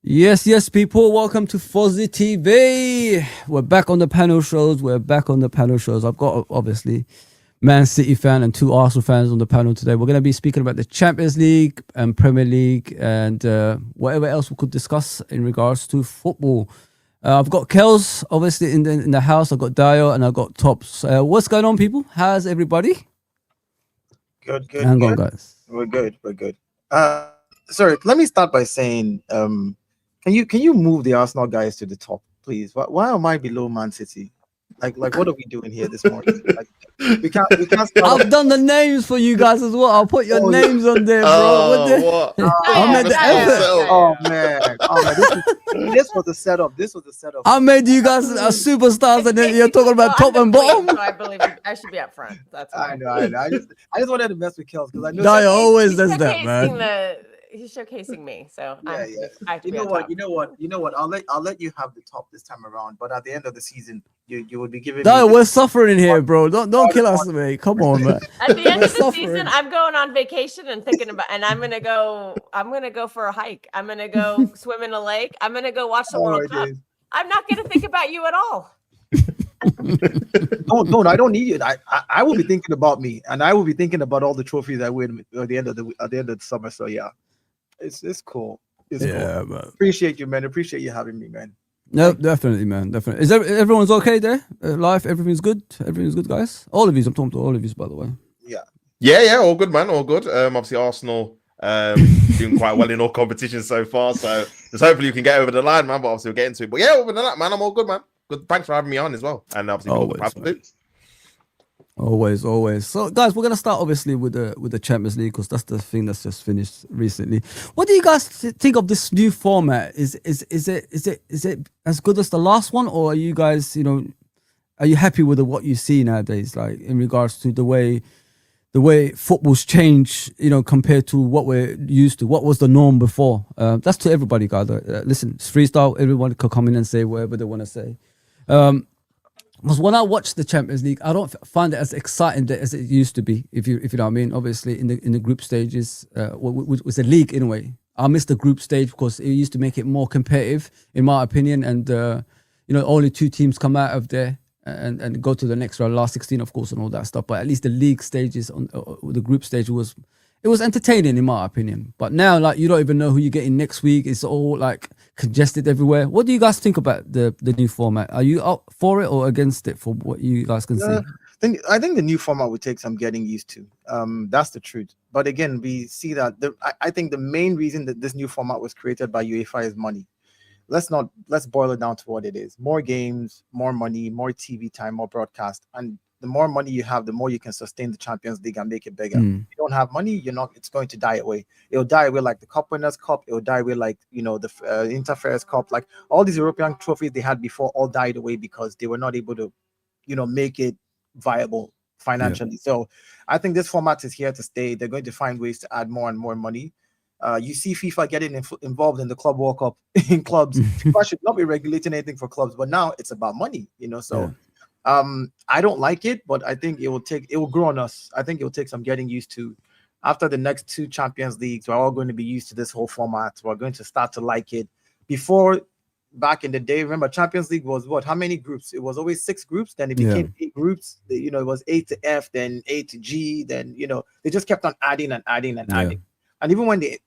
Yes, people. Welcome to Fozzy TV. We're back on the panel shows. I've got obviously Man City fan and two Arsenal fans on the panel today. We're going to be speaking about the Champions League and Premier League and whatever else we could discuss in regards to football. I've got Kels obviously in the house. I've got Dio and I've got Tops. What's going on, people? How's everybody? Good. Hang on, guys. We're good. Sorry, let me start by saying, can you move the Arsenal guys to the top, please? Why am I below Man City? Like what are we doing here this morning? Like, we can't start I've done the names for you guys as well. I'll put your names on there, bro. What? I made the effort. Oh man, this was the setup. I made you guys superstars, and then you're talking about top and bottom. So I believe I should be up front. That's why. I know. I just wanted to mess with Kels because I know. Dio always He's does that, man. He's showcasing me, so Yeah. I have to You be know on what? top. You know what? I'll let you have the top this time around. But at the end of the season, you would be giving. Dio, me we're suffering here, bro. Don't kill us, mate. Come on, man. At the end of the suffering. season, I'm going on vacation and thinking about, and I'm gonna go for a hike. I'm gonna go swim in a lake. I'm gonna go watch the World Cup. I'm not gonna think about you at all. Don't. I don't need you. I will be thinking about me, and I will be thinking about all the trophies I win at the end of the summer. So yeah, it's cool. It's cool. Man. Appreciate you, man. Appreciate you having me, man. No, definitely, man. Definitely. Is everyone's okay there? Life, everything's good. Everything's good, guys. All of you. I'm talking to all of you, by the way. Yeah, all good, man. All good. Obviously Arsenal doing quite well in all competitions so far. So just hopefully you can get over the line, man. But obviously we'll get into it. But yeah, other than that, man, I'm all good, man. Good. Thanks for having me on as well. And obviously Always. So, guys, we're gonna start obviously with the Champions League because that's the thing that's just finished recently. What do you guys think of this new format? Is it as good as the last one, or are you guys, are you happy with what you see nowadays, like in regards to the way football's changed, compared to what we're used to? What was the norm before? That's to everybody, guys. Listen, it's freestyle. Everyone could come in and say whatever they want to say. Because when I watch the Champions League, I don't find it as exciting as it used to be. If you know what I mean. Obviously, in the group stages, was a league in a way. I miss the group stage because it used to make it more competitive, in my opinion. And only two teams come out of there and go to the next round, last 16, of course, and all that stuff. But at least the league stages on the group stage was entertaining, in my opinion. But now, like, you don't even know who you're getting next week. It's all like congested everywhere. What do you guys think about the new format? Are you up for it or against it, for what you guys can see? I think the new format would take some getting used to. That's the truth. But again, we see that I think the main reason that this new format was created by UEFA is money. Let's boil it down to what it is: more games, more money, more TV time, more broadcast. And the more money you have, the more you can sustain the Champions League and make it bigger. If you don't have money, it's going to die away. It'll die away like the Cup Winners' Cup. It'll die away like, the Interfares Cup. Like all these European trophies they had before all died away because they were not able to, make it viable financially. So I think this format is here to stay. They're going to find ways to add more and more money. You see FIFA getting involved in the Club World Cup in clubs. FIFA should not be regulating anything for clubs, but now it's about money, so... I don't like it, but I think it will grow on us. I think it will take some getting used to. After the next two Champions Leagues, we're all going to be used to this whole format. We're going to start to like it. Before, back in the day, remember, Champions League was what? How many groups? It was always 6 groups. Then it became 8 groups. It was A to F, then A to G. Then, they just kept on adding and adding and adding. And even when it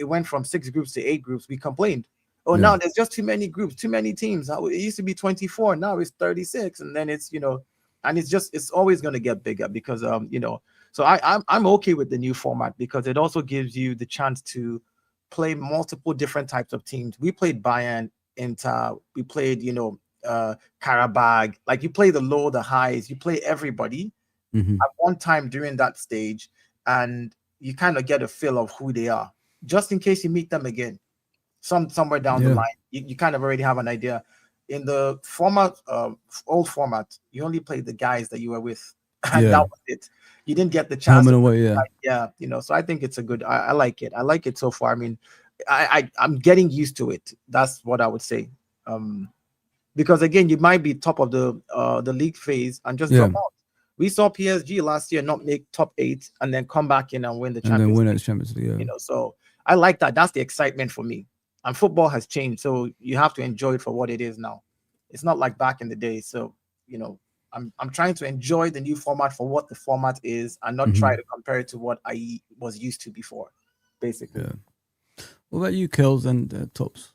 went from 6 groups to 8 groups, we complained. Now there's just too many groups, too many teams. It used to be 24, now it's 36, and then it's and it's always going to get bigger because So I'm okay with the new format because it also gives you the chance to play multiple different types of teams. We played Bayern, Inter, we played Carabao. Like you play the low, the highs, you play everybody at one time during that stage, and you kind of get a feel of who they are, just in case you meet them again. Somewhere down the line, you kind of already have an idea. In the old format, you only played the guys that you were with, and that was it. You didn't get the chance. So I think it's a good. I like it. I like it so far. I mean, I'm getting used to it. That's what I would say. Because again, you might be top of the league phase and just drop out. We saw PSG last year not make top 8 and then come back in and win the Champions League. Champions League. So I like that. That's the excitement for me. and football has changed. So you have to enjoy it for what it is now. It's not like back in the day. So, I'm trying to enjoy the new format for what the format is and not try to compare it to what I was used to before, basically. Yeah. What about you, Kills and Tops?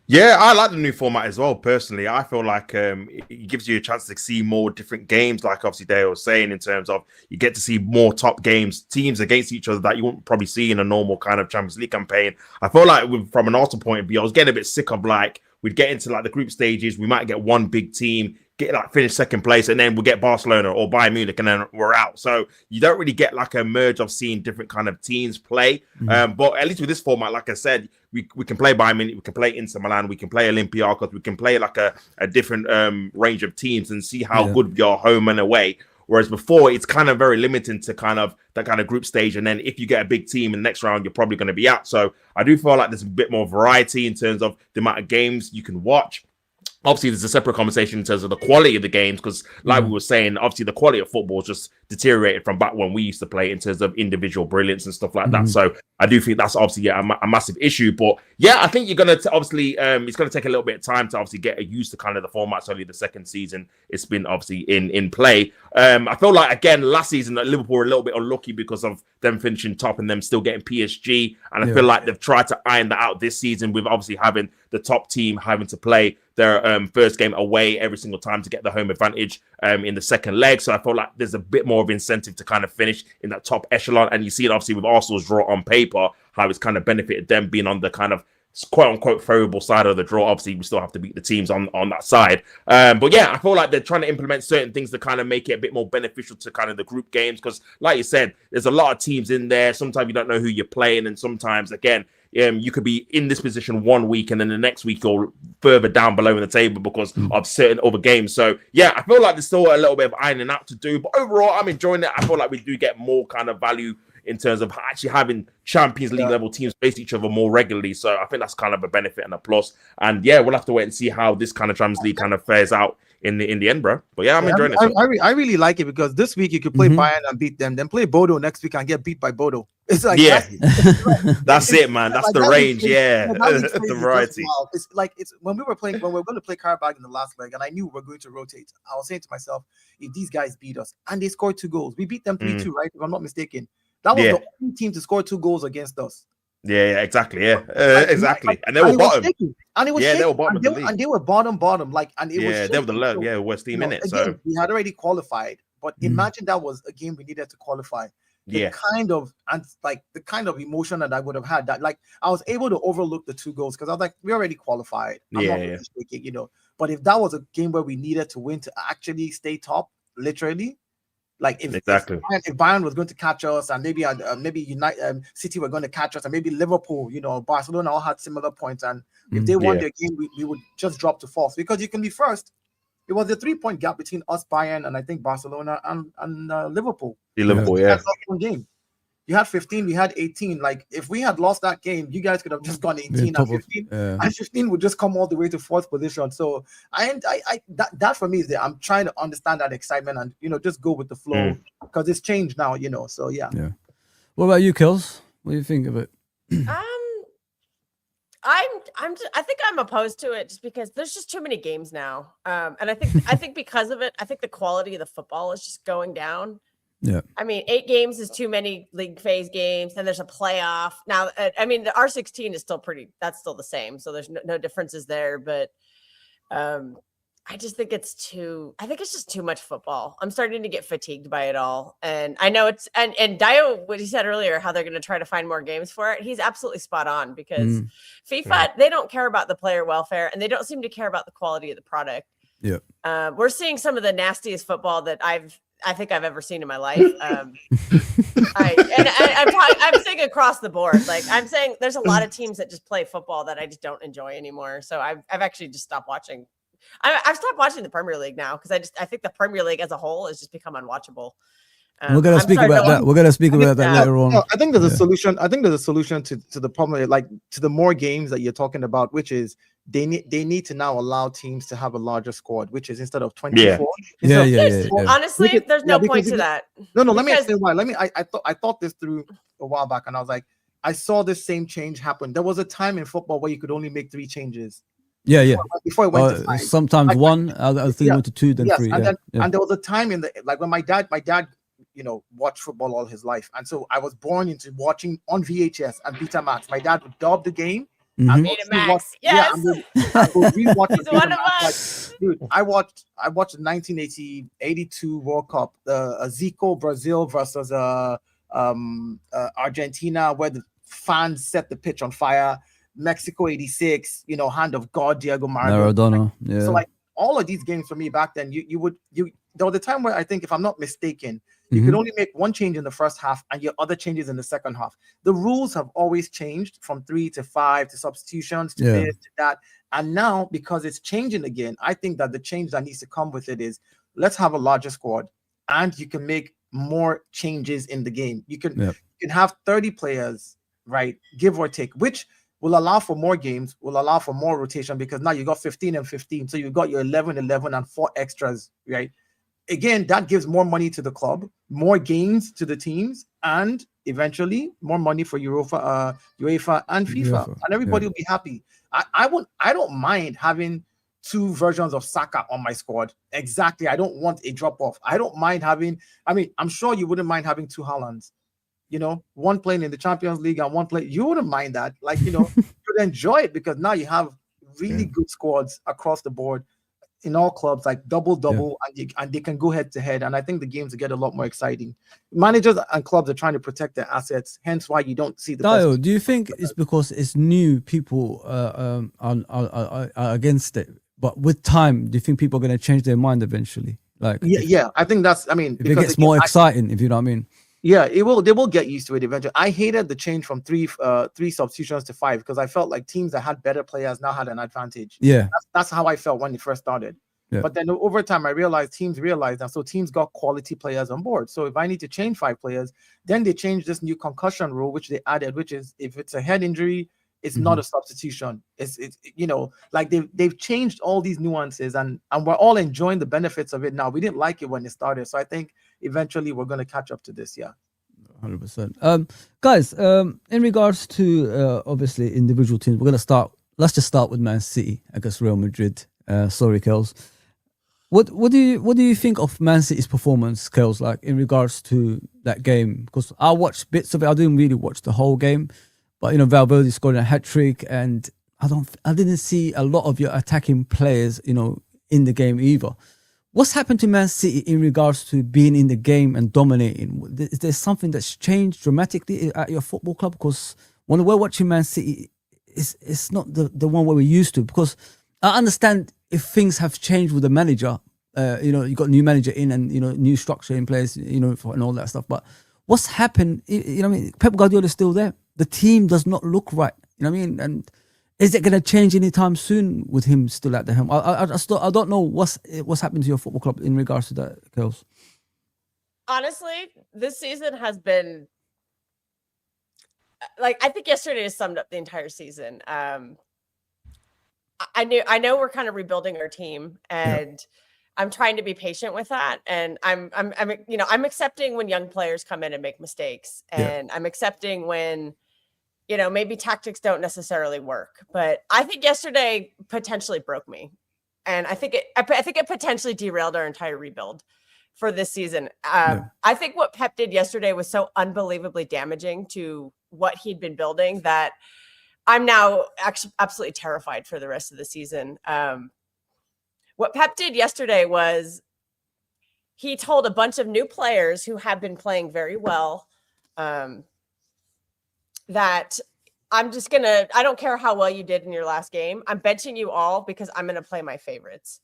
Yeah, I like the new format as well. Personally, I feel like it gives you a chance to see more different games. Like obviously Dale was saying, in terms of you get to see more top games, teams against each other that you wouldn't probably see in a normal kind of Champions League campaign. I feel like from an Arsenal point of view, I was getting a bit sick of like we'd get into like the group stages, we might get one big team, finish second place, and then we'll get Barcelona or Bayern Munich, and then we're out. So you don't really get like a merge of seeing different kind of teams play. But at least with this format, like I said, we can play Bayern Munich, we can play Inter Milan, we can play Olympiacos, we can play like a different range of teams and see how good we are home and away. Whereas before, it's kind of very limited to kind of that kind of group stage. And then if you get a big team in the next round, you're probably going to be out. So I do feel like there's a bit more variety in terms of the amount of games you can watch. Obviously, there's a separate conversation in terms of the quality of the games, because like we were saying, obviously the quality of football is just deteriorated from back when we used to play in terms of individual brilliance and stuff like that. So I do think that's obviously a massive issue. But yeah, I think you're going to obviously, it's going to take a little bit of time to obviously get used to kind of the format. It's only the second season it's been obviously in play. I feel like, again, last season Liverpool were a little bit unlucky because of them finishing top and them still getting PSG. And I feel like they've tried to iron that out this season with obviously having the top team having to play their first game away every single time to get the home advantage in the second leg. So I feel like there's a bit more of incentive to kind of finish in that top echelon. And you see it obviously with Arsenal's draw on paper, how it's kind of benefited them being on the kind of quote unquote favorable side of the draw. Obviously, we still have to beat the teams on that side. But yeah, I feel like they're trying to implement certain things to kind of make it a bit more beneficial to kind of the group games. Because like you said, there's a lot of teams in there. Sometimes you don't know who you're playing. And sometimes, again, you could be in this position one week and then the next week you're further down below in the table because of certain other games. So yeah, I feel like there's still a little bit of ironing out to do. But overall, I'm enjoying it. I feel like we do get more kind of value in terms of actually having Champions League level teams face each other more regularly. So I think that's kind of a benefit and a plus. And yeah, we'll have to wait and see how this kind of Champions League kind of fares out in the end, bro. But yeah, I'm enjoying it. I really like it because this week you could play Bayern and beat them, then play Bodo next week and get beat by Bodo. It's like that's it, man. That's the range. The variety. It's like when we're going to play Carabao in the last leg, and I knew we were going to rotate. I was saying to myself, if these guys beat us and they scored 2 goals, we beat them 3-2, right? If I'm not mistaken. That was the only team to score 2 goals against us. Yeah, exactly. Yeah, exactly. And they were bottom. And it was they were bottom. And they were bottom. Like, and it was they were the worst team in it. Again, so we had already qualified, but imagine that was a game we needed to qualify. The kind of emotion that I would have had, that like I was able to overlook the 2 goals because I was like, we already qualified. I'm not really shaking, But if that was a game where we needed to win to actually stay top, literally. Like if Bayern was going to catch us, and maybe City were going to catch us, and maybe Liverpool, Barcelona all had similar points, and if they won their game, we would just drop to 4th because you can be first. It was a 3-point gap between us, Bayern, and I think Barcelona and Liverpool. Liverpool, That's one game. You had 15, we had 18. Like if we had lost that game, you guys could have just gone 18 and 15, and 15 would just come all the way to 4th position. So that for me is I'm trying to understand that excitement and just go with the flow because it's changed now. So yeah. What about you, Kels? What do you think of it? I think I'm opposed to it just because there's just too many games now. And I think because of it, I think the quality of the football is just going down. Yeah. I mean, 8 games is too many league phase games. Then there's a playoff. Now, I mean, the R16 is still that's still the same. So there's no differences there. But I just think it's just too much football. I'm starting to get fatigued by it all. And I know and Dio, what he said earlier, how they're going to try to find more games for it. He's absolutely spot on because FIFA, they don't care about the player welfare and they don't seem to care about the quality of the product. Yeah. We're seeing some of the nastiest football that I think I've ever seen in my life. I'm saying across the board. Like I'm saying there's a lot of teams that just play football that I just don't enjoy anymore. So I've actually just stopped watching. I've stopped watching the Premier League now because I think the Premier League as a whole has just become unwatchable. We're gonna speak about that. We're gonna speak about that later on. I think there's a solution. I think there's a solution to the problem, like to the more games that you're talking about, which is they need to now allow teams to have a larger squad, which is instead of 24. Honestly, there's no point to that. No. Let me explain why. I thought this through a while back, and I was like, I saw this same change happen. There was a time in football where you could only make 3 changes. Yeah. Before it went to 5. Sometimes Like, one, I think it went to 2, then yes, 3. and Yeah. and there was a time in the like when my dad, watched football all his life, and so I was born into watching on VHS and Betamax. My dad would dub the game. And Betamax, yes. I would rewatch He's one of us. Like, dude, I watched the 1982 World Cup, the Zico Brazil versus Argentina, where the fans set the pitch on fire. Mexico 86, hand of God, Diego Maradona. Yeah. So like all of these games for me back then, there was a time where I think, if I'm not mistaken, you could only make 1 change in the first half and your other changes in the second half. The rules have always changed from 3 to 5 to substitutions to this to that. And now, because it's changing again, I think that the change that needs to come with it is, let's have a larger squad and you can make more changes in the game. You can have 30 players, right, give or take, which will allow for more games, will allow for more rotation, because now you got 15 and 15. So you got your 11 and 4 extras, right? Again, that gives more money to the club, more gains to the teams, and eventually more money for UEFA and FIFA, and everybody will be happy. I don't mind having 2 versions of Saka on my squad. Exactly. I don't want a drop off. I don't mind having. I mean, I'm sure you wouldn't mind having 2 Haalands. One playing in the Champions League and one play. You wouldn't mind that. Like, you'd enjoy it, because now you have really good squads across the board in all clubs, like double, and they can go head to head. And I think the games will get a lot more exciting. Managers and clubs are trying to protect their assets, hence why you don't see the Dio, do you think it's because it's new, people are against it? But with time, do you think people are going to change their mind eventually? Like, I think that's. I mean, if it gets more exciting, if you know what I mean. Yeah, it will. They will get used to it eventually. I hated the change from 3 substitutions to 5, because I felt like teams that had better players now had an advantage. Yeah, that's how I felt when it first started. Yeah. But then over time, I realized teams realized that, so teams got quality players on board. So if I need to change 5 players, then they changed this new concussion rule, which they added, which is, if it's a head injury, it's not a substitution. It's like they've changed all these nuances, and we're all enjoying the benefits of it now. We didn't like it when it started, so I think eventually we're going to catch up to this. 100%. Guys, in regards to obviously individual teams, we're going to start. Let's just start with Man City against Real Madrid. Sorry, Kels. What do you think of Man City's performance, Kels? Like, in regards to that game, because I watched bits of it. I didn't really watch the whole game, but Valverde scored a hat trick, and I didn't see a lot of your attacking players, in the game either. What's happened to Man City in regards to being in the game and dominating? Is there something that's changed dramatically at your football club? Because when we're watching Man City, it's not the one where we're used to. Because I understand if things have changed with the manager, you got new manager in and new structure in place, and all that stuff. But what's happened? Pep Guardiola is still there. The team does not look right. And is it going to change anytime soon with him still at the helm? I don't know what's happened to your football club in regards to that, Kels. Honestly, this season has been like, I think yesterday has summed up the entire season. I know we're kind of rebuilding our team, and I'm trying to be patient with that. And I'm accepting when young players come in and make mistakes, and I'm accepting when maybe tactics don't necessarily work. But I think yesterday potentially broke me. And I think it potentially derailed our entire rebuild for this season. I think what Pep did yesterday was so unbelievably damaging to what he'd been building that I'm now actually absolutely terrified for the rest of the season. What Pep did yesterday was he told a bunch of new players who have been playing very well, that I don't care how well you did in your last game. I'm benching you all because I'm going to play my favorites.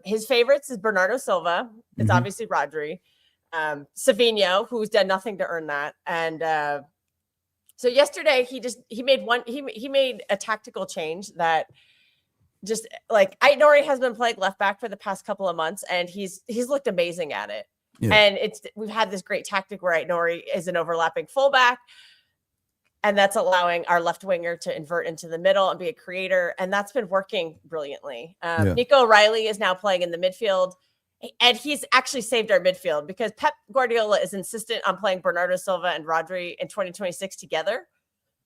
His favorites is Bernardo Silva. It's obviously Rodri, Savinho, who's done nothing to earn that. And so yesterday he made a tactical change that just like Aït-Nouri has been playing left back for the past couple of months, and he's looked amazing at it. Yeah. And we've had this great tactic where Aït-Nouri is an overlapping fullback, and that's allowing our left winger to invert into the middle and be a creator. And that's been working brilliantly. Nico O'Reilly is now playing in the midfield, and he's actually saved our midfield because Pep Guardiola is insistent on playing Bernardo Silva and Rodri in 2026 together.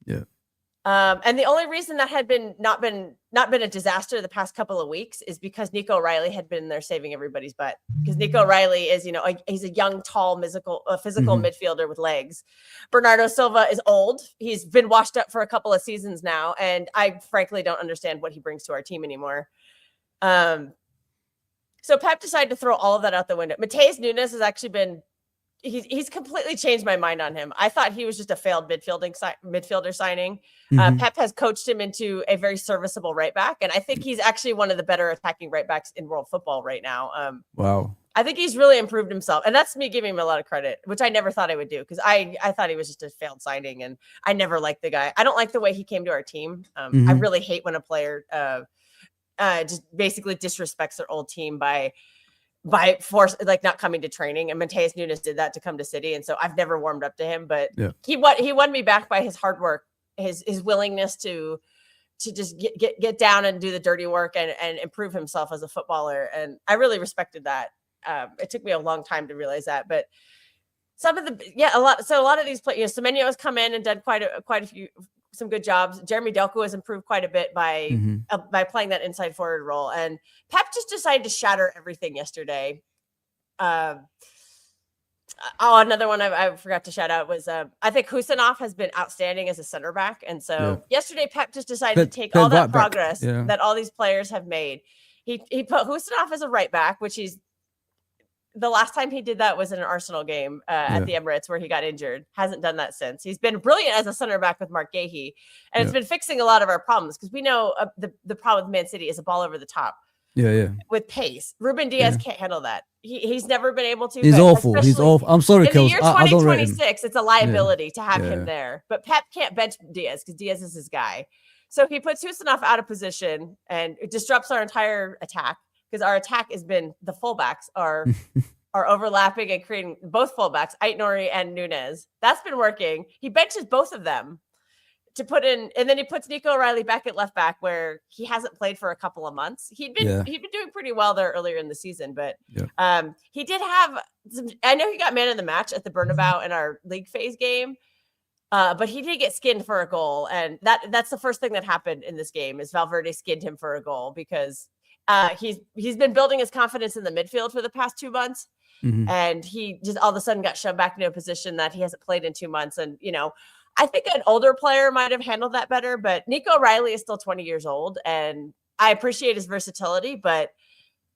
Yeah. And the only reason that had not been a disaster the past couple of weeks is because Nico Riley had been there saving everybody's butt. Because Nico Riley is, he's a young, tall, physical midfielder with legs. Bernardo Silva is old. He's been washed up for a couple of seasons now, and I frankly don't understand what he brings to our team anymore. So Pep decided to throw all of that out the window. Mateus Nunes has actually been. He's completely changed my mind on him. I thought he was just a failed midfielder signing. Pep has coached him into a very serviceable right back, and I think he's actually one of the better attacking right backs in world football right now. Wow. I think he's really improved himself, and that's me giving him a lot of credit, which I never thought I would do because I thought he was just a failed signing, and I never liked the guy. I don't like the way he came to our team. I really hate when a player just basically disrespects their old team by force, like not coming to training. And Mateus Nunes did that to come to City. And so I've never warmed up to him, but he won me back by his hard work, his willingness to just get down and do the dirty work and improve himself as a footballer. And I really respected that. It took me a long time to realize that, but a lot of these players, Semenyo has come in and done quite a few, some good jobs. Jeremy Delco has improved quite a bit by playing that inside forward role. And Pep just decided to shatter everything yesterday. Another one I forgot to shout out was I think Husanov has been outstanding as a center back. And so yesterday Pep just decided to take all that progress that all these players have made. He put Husanov as a right back, which the last time he did that was in an Arsenal game at the Emirates where he got injured. Hasn't done that since. He's been brilliant as a center back with Mark Gahey, and it's been fixing a lot of our problems because we know the problem with Man City is a ball over the top. With pace. Ruben Diaz can't handle that. He's never been able to. He's awful. He's awful. I'm sorry, in the year 2026, it's a liability to have him there. But Pep can't bench Diaz because Diaz is his guy. So he puts Husanov out of position and it disrupts our entire attack. Because our attack has been the fullbacks are overlapping and creating both fullbacks, Aït-Nouri and Nunes. That's been working. He benches both of them to put in, and then he puts Nico Riley back at left back where he hasn't played for a couple of months. He'd been doing pretty well there earlier in the season, but he did have some. I know he got man of the match at the Bernabeu in our league phase game. But he did get skinned for a goal, and that's the first thing that happened in this game is Valverde skinned him for a goal because he's been building his confidence in the midfield for the past 2 months. And he just all of a sudden got shoved back into a position that he hasn't played in 2 months. And, I think an older player might have handled that better, but Nico Riley is still 20 years old and I appreciate his versatility, but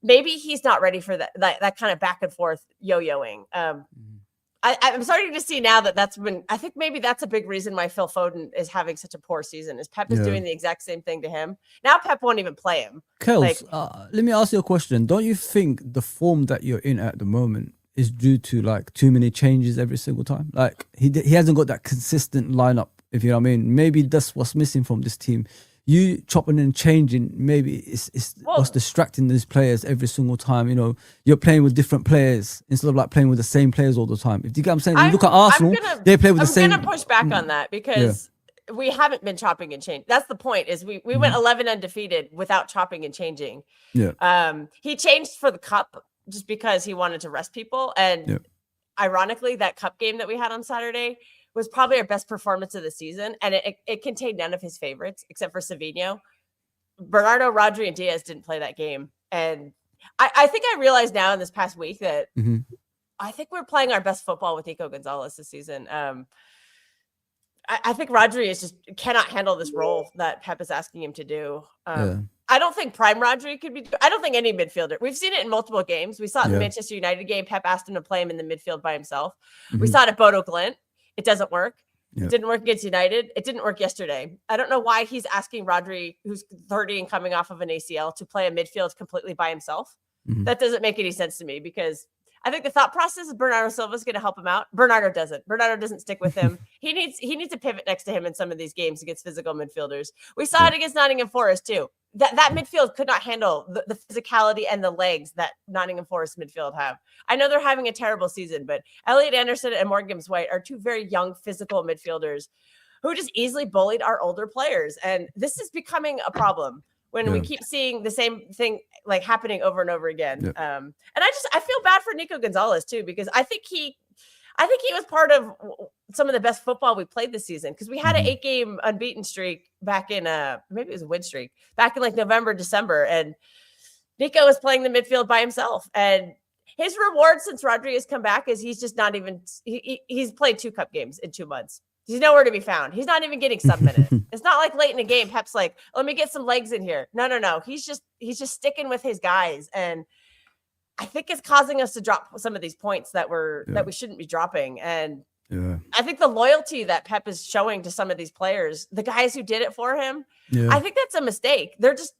maybe he's not ready for that kind of back and forth yo-yoing. I'm starting to see now I think maybe that's a big reason why Phil Foden is having such a poor season is Pep is doing the exact same thing to him. Now Pep won't even play him. Kels, let me ask you a question. Don't you think the form that you're in at the moment is due to like too many changes every single time? Like he hasn't got that consistent lineup, if you know what I mean. Maybe that's what's missing from this team. You chopping and changing, maybe it's what's distracting these players every single time. You're playing with different players instead of like playing with the same players all the time. If you get what I'm saying, you look at Arsenal, they play with the same. I'm going to push back on that because we haven't been chopping and changing. That's the point is we went 11 undefeated without chopping and changing. He changed for the cup just because he wanted to rest people. And ironically, that cup game that we had on Saturday was probably our best performance of the season. And it contained none of his favorites except for Savinho. Bernardo, Rodri, and Diaz didn't play that game. And I think I realized now in this past week that I think we're playing our best football with Nico Gonzalez this season. I think Rodri cannot handle this role that Pep is asking him to do. I don't think prime Rodri could be. I don't think any midfielder. We've seen it in multiple games. We saw it in the Manchester United game. Pep asked him to play him in the midfield by himself. We saw it at Bodo Glimt. It doesn't work. It didn't work against United. It didn't work yesterday. I don't know why he's asking Rodri, who's 30 and coming off of an ACL, to play a midfield completely by himself. That doesn't make any sense to me because I think the thought process is Bernardo Silva is going to help him out. Bernardo doesn't stick with him. He needs a pivot next to him in some of these games against physical midfielders. We saw it against Nottingham Forest too. That midfield could not handle the physicality and the legs that Nottingham Forest midfield have. I know they're having a terrible season, but Elliot Anderson and Morgan Gibbs-White are two very young physical midfielders who just easily bullied our older players. And this is becoming a problem when we keep seeing the same thing like happening over and over again. And I feel bad for Nico Gonzalez too, because I think I think he was part of some of the best football we played this season because we had an Mhm. 8-game unbeaten streak back in maybe it was a win streak back in like November, December, and Nico was playing the midfield by himself. And his reward since Rodri has come back is he's just not even he's played 2 cup games in 2 months. He's nowhere to be found. He's not even getting sub minutes. It's not like late in the game. Pep's like, let me get some legs in here. No. He's just sticking with his guys. And I think it's causing us to drop some of these points that we shouldn't be dropping. And I think the loyalty that Pep is showing to some of these players, the guys who did it for him, I think that's a mistake. They're just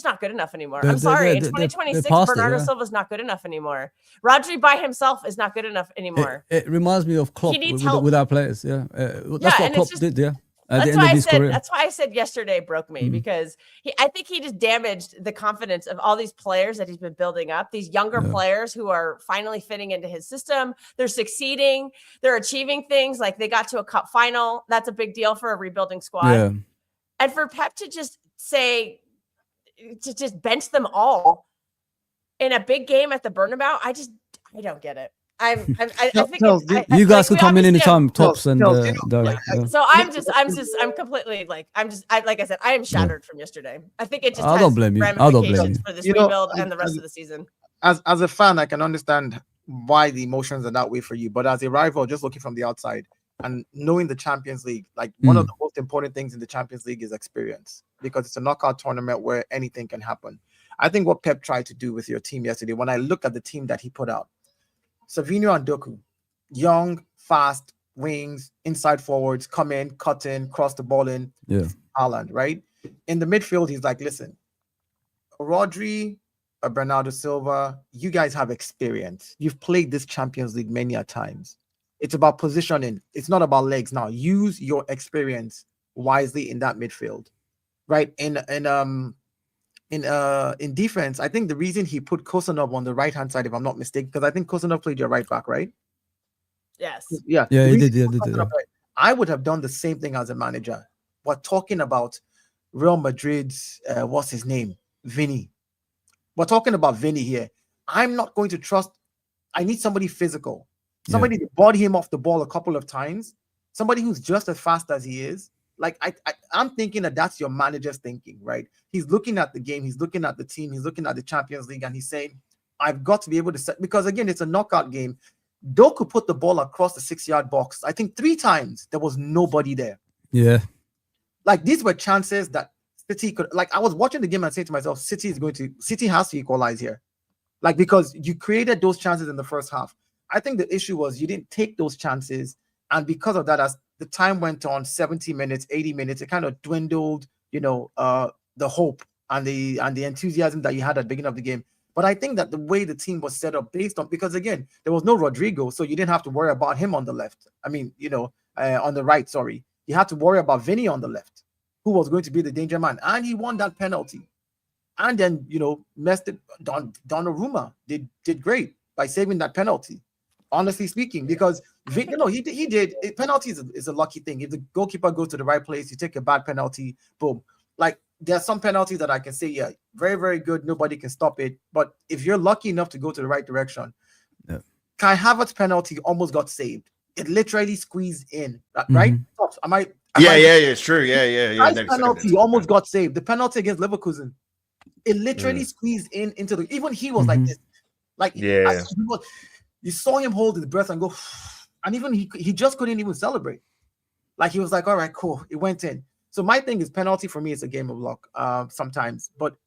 not good enough anymore. I'm sorry. In 2026, Bernardo Silva's not good enough anymore. Rodri by himself is not good enough anymore. It reminds me of Klopp with our players. Yeah, that's what Klopp did. Yeah. That's why I said yesterday broke me because I think he just damaged the confidence of all these players that he's been building up. These younger players who are finally fitting into his system. They're succeeding. They're achieving things like they got to a cup final. That's a big deal for a rebuilding squad. Yeah. And for Pep to just bench them all in a big game at the Bernabeu, I don't get it. I think you guys could come in anytime, Tops and So I'm completely like I said, I am shattered from yesterday. I think it just I don't blame you. I don't blame you for this rebuild and the rest of the season. As a fan, I can understand why the emotions are that way for you, but as a rival, just looking from the outside and knowing the Champions League, like one of the most important things in the Champions League is experience because it's a knockout tournament where anything can happen. I think what Pep tried to do with your team yesterday, when I look at the team that he put out, Savinho and Doku, young, fast wings, inside forwards, come in, cut in, cross the ball in. Yeah. Haaland, right? In the midfield, he's like, listen, Rodri, Bernardo Silva, you guys have experience. You've played this Champions League many a times. It's about positioning. It's not about legs now. Use your experience wisely in that midfield, right? In defense, I think the reason he put Kosanov on the right-hand side, if I'm not mistaken, because I think Kosanov played your right back, right? Yes. Yeah. Yeah, he did. I would have done the same thing as a manager. We're talking about Real Madrid's, what's his name? Vinny. We're talking about Vinny here. I'm not going to trust. I need somebody physical. Somebody to body him off the ball a couple of times. Somebody who's just as fast as he is. Like I'm thinking that's your manager's thinking, right? He's looking at the game, he's looking at the team, he's looking at the Champions League, and he's saying, I've got to be able to set, because again, it's a knockout game. Doku put the ball across the 6-yard box. I think 3 times there was nobody there. Yeah. Like these were chances that City could, like I was watching the game and saying to myself, City has to equalize here. Like, because you created those chances in the first half. I think the issue was you didn't take those chances. And because of that, as the time went on, 70 minutes, 80 minutes, it kind of dwindled, the hope and the enthusiasm that you had at the beginning of the game. But I think that the way the team was set up based on, because again, there was no Rodrigo, so you didn't have to worry about him on the left. I mean, on the right, sorry. You had to worry about Vinny on the left, who was going to be the danger man. And he won that penalty. And then, messed it. Donnarumma did great by saving that penalty. Honestly speaking, because he did. Penalty is a lucky thing. If the goalkeeper goes to the right place, you take a bad penalty, boom. Like there are some penalties that I can say, yeah, very, very good. Nobody can stop it. But if you're lucky enough to go to the right direction, Kai Havertz's penalty almost got saved. It literally squeezed in, right? Am I? It's true. Yeah. Kai's penalty almost got saved. The penalty against Leverkusen, it literally squeezed into the. Even he was like this, like you saw him hold his breath and go, and even he just couldn't even celebrate. Like he was like, all right, cool, it went in. So my thing is penalty for me is a game of luck sometimes, but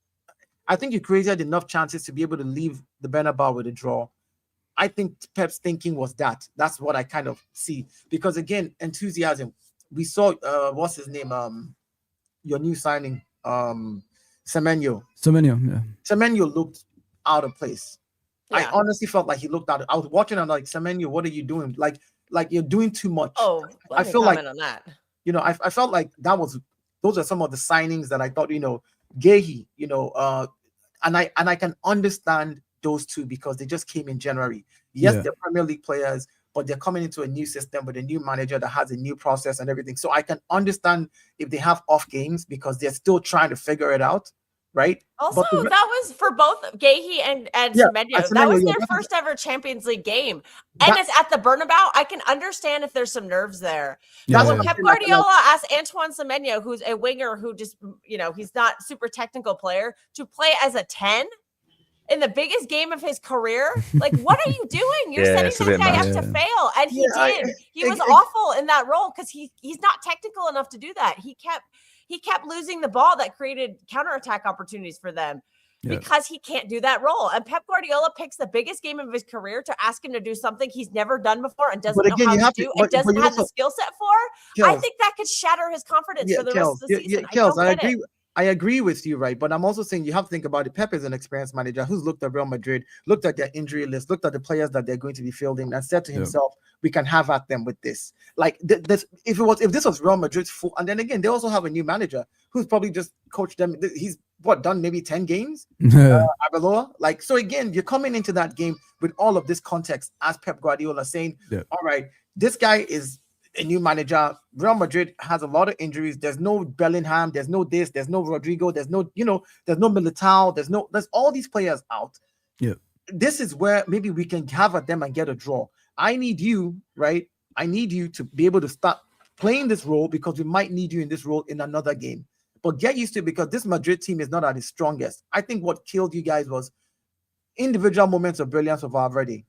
I think you created enough chances to be able to leave the Bernabeu with a draw. I think Pep's thinking was that. That's what I kind of see. Because again, enthusiasm. We saw what's his name? Your new signing, Semenyo. Semenyo looked out of place. Yeah. I honestly felt like he looked out. I was watching and like, Semenyo, what are you doing? Like you're doing too much. Oh, I feel like on that. I felt like those are some of the signings that I thought, Gehi, and I can understand those two because they just came in January. Yes, they're Premier League players, but they're coming into a new system with a new manager that has a new process and everything. So I can understand if they have off games because they're still trying to figure it out, right? Also, But the, that was for both Gahey and yeah, Semenyo. and That Semenyo, was yeah, their that is- first ever Champions League game. And that- it's at the Bernabeu. I can understand if there's some nerves there. Yeah, That's When what I'm Pep saying, like, Guardiola asked Antoine Semenyo, who's a winger who just, he's not super technical player, to play as a 10 in the biggest game of his career. Like, what are you doing? You're Yeah, it's a setting that bit guy mad. up to fail. And he Yeah, did. He was I- awful in that role because he's not technical enough to do that. He kept losing the ball that created counterattack opportunities for them. Yeah. Because he can't do that role. And Pep Guardiola picks the biggest game of his career to ask him to do something he's never done before and doesn't But again, know you how have to to- do but- and doesn't but you have the also- skill set for. I Kels, think that could shatter his confidence yeah, for the rest of the season. Kels, I don't get agree. it. I agree with you, right? But I'm also saying you have to think about it. Pep is an experienced manager who's looked at Real Madrid, looked at their injury list, looked at the players that they're going to be fielding, and said to Yeah. himself, "We can have at them with this." Like this, if this was Real Madrid's full, and then again, they also have a new manager who's probably just coached them. He's done maybe 10 games. Yeah. Arbeloa. Like, so again, you're coming into that game with all of this context as Pep Guardiola saying, Yeah. all right, this guy is a new manager. Real Madrid has a lot of injuries. There's no Bellingham, there's no this, there's no Rodrigo, there's no Militao, there's all these players out. Yeah. This is where maybe we can have at them and get a draw. I need you, right? I need you to be able to start playing this role because we might need you in this role in another game. But get used to it because this Madrid team is not at its strongest. I think what killed you guys was individual moments of brilliance of Valverde.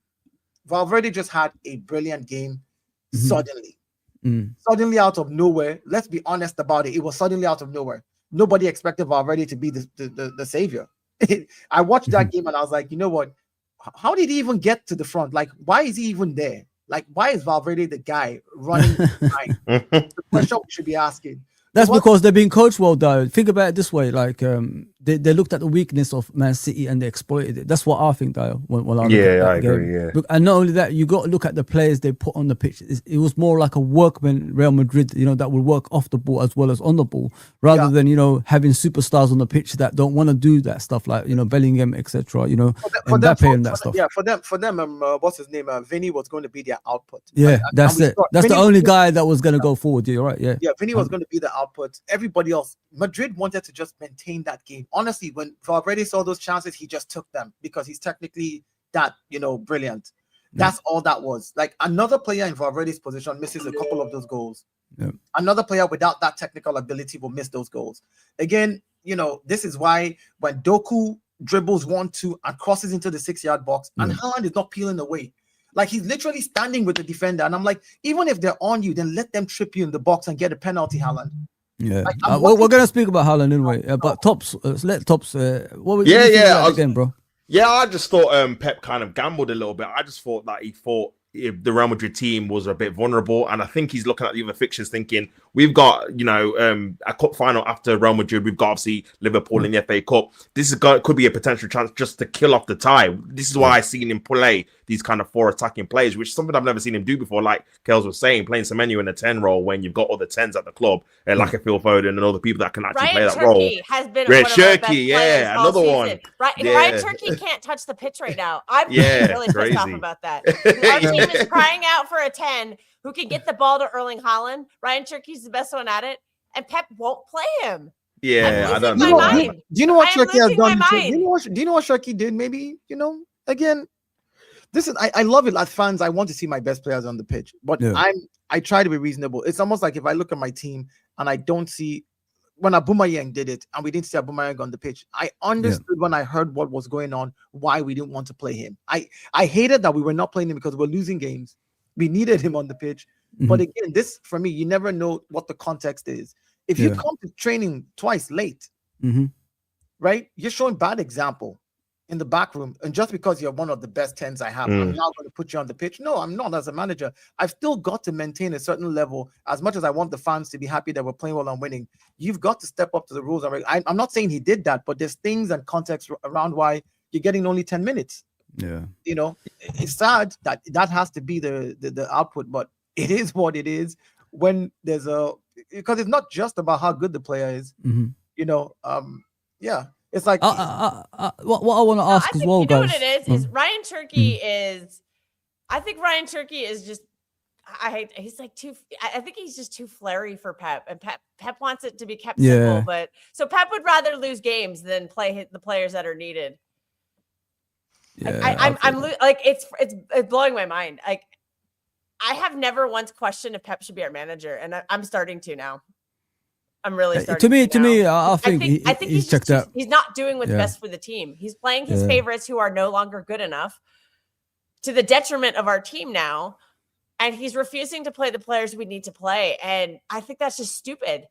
Valverde just had a brilliant game suddenly. Suddenly out of nowhere. Let's be honest about it. It was suddenly out of nowhere. Nobody expected Valverde to be the savior. I watched that game and I was like, you know what? How did he even get to the front? Like, why is he even there? Like, why is Valverde the guy running behind? The question we should be asking. That's because they're being coached well, though. Think about it this way: like they looked at the weakness of Man City and they exploited it. That's what I think, though. When I look at that I game. agree. Yeah, Look, and not only that, you got to look at the players they put on the pitch. It was more like a workman Real Madrid, that will work off the ball as well as on the ball, rather than having superstars on the pitch that don't want to do that stuff, like Bellingham, etc. Mbappe and that stuff. Yeah, for them, what's his name? Vinny was going to be their output. Yeah, that's it. That's the Vinny only guy that was going to go forward. You're right. Yeah. Yeah, Vinny was going to be the output. Everybody else, Madrid wanted to just maintain that game. Honestly, when Valverde saw those chances, he just took them because he's technically that, brilliant. That's all that was. Like, another player in Valverde's position misses a couple of those goals. Yeah. Another player without that technical ability will miss those goals. Again, this is why when Doku dribbles 1-2 and crosses into the 6-yard box and Haaland is not peeling away. Like, he's literally standing with the defender. And I'm like, even if they're on you, then let them trip you in the box and get a penalty, Haaland. Yeah. Like, we're going to speak about Haaland anyway. But Tops, let Tops. What would you think about the game, bro? Yeah, I just thought Pep kind of gambled a little bit. I just thought that he thought if the Real Madrid team was a bit vulnerable, and I think he's looking at the other fixtures thinking we've got a cup final after Real Madrid. We've got obviously Liverpool in the FA Cup. This could be a potential chance just to kill off the tie. This is why I seen him play these kind of 4 attacking plays, which is something I've never seen him do before. Like Kels was saying, playing Semenyo in a 10 role when you've got other 10s at the club, like a Phil Foden and other people that can actually play that role. Has been Ryan one of our best Cherky, players all another season. one. Ryan Cherky can't touch the pitch right now. I'm really pissed off about that. Our team is crying out for a 10 who can get the ball to Erling Haaland. Ryan Cherky's the best one at it, and Pep won't play him. Yeah, I don't my know. mind. Do you know what I am Cherky has losing my done? mind. Do you know what Cherky did? Maybe, again, this is I love it as fans. I want to see my best players on the pitch, but I try to be reasonable. It's almost like if I look at my team and I don't see when Aubameyang did it and we didn't see Aubameyang on the pitch, I understood when I heard what was going on why we didn't want to play him. I hated that we were not playing him because we're losing games. We needed him on the pitch. But again, this for me, you never know what the context is. If you come to training twice late, right, you're showing bad example in the back room. And just because you're one of the best 10s I have, I'm now going to put you on the pitch. No, I'm not. As a manager, I've still got to maintain a certain level. As much as I want the fans to be happy that we're playing well and winning, you've got to step up to the rules. I'm not saying he did that, but there's things and context around why you're getting only 10 minutes. Yeah. It's sad that has to be the output, but it is what it is when there's because it's not just about how good the player is. It's like what I want to ask as well, you know guys. what it is Ryan Cherky is. I think Ryan Cherky is just. he's like too. I think he's just too flary for Pep, and Pep wants it to be kept Yeah. simple. But so Pep would rather lose games than play the players that are needed. Yeah, I'm like it's blowing my mind. Like I have never once questioned if Pep should be our manager, and I'm starting to now. I'm really starting to me, I think he's checked out. He's not doing what's Yeah. best for the team. He's playing his Yeah. favorites who are no longer good enough, to the detriment of our team now. And he's refusing to play the players we need to play. And I think that's just stupid.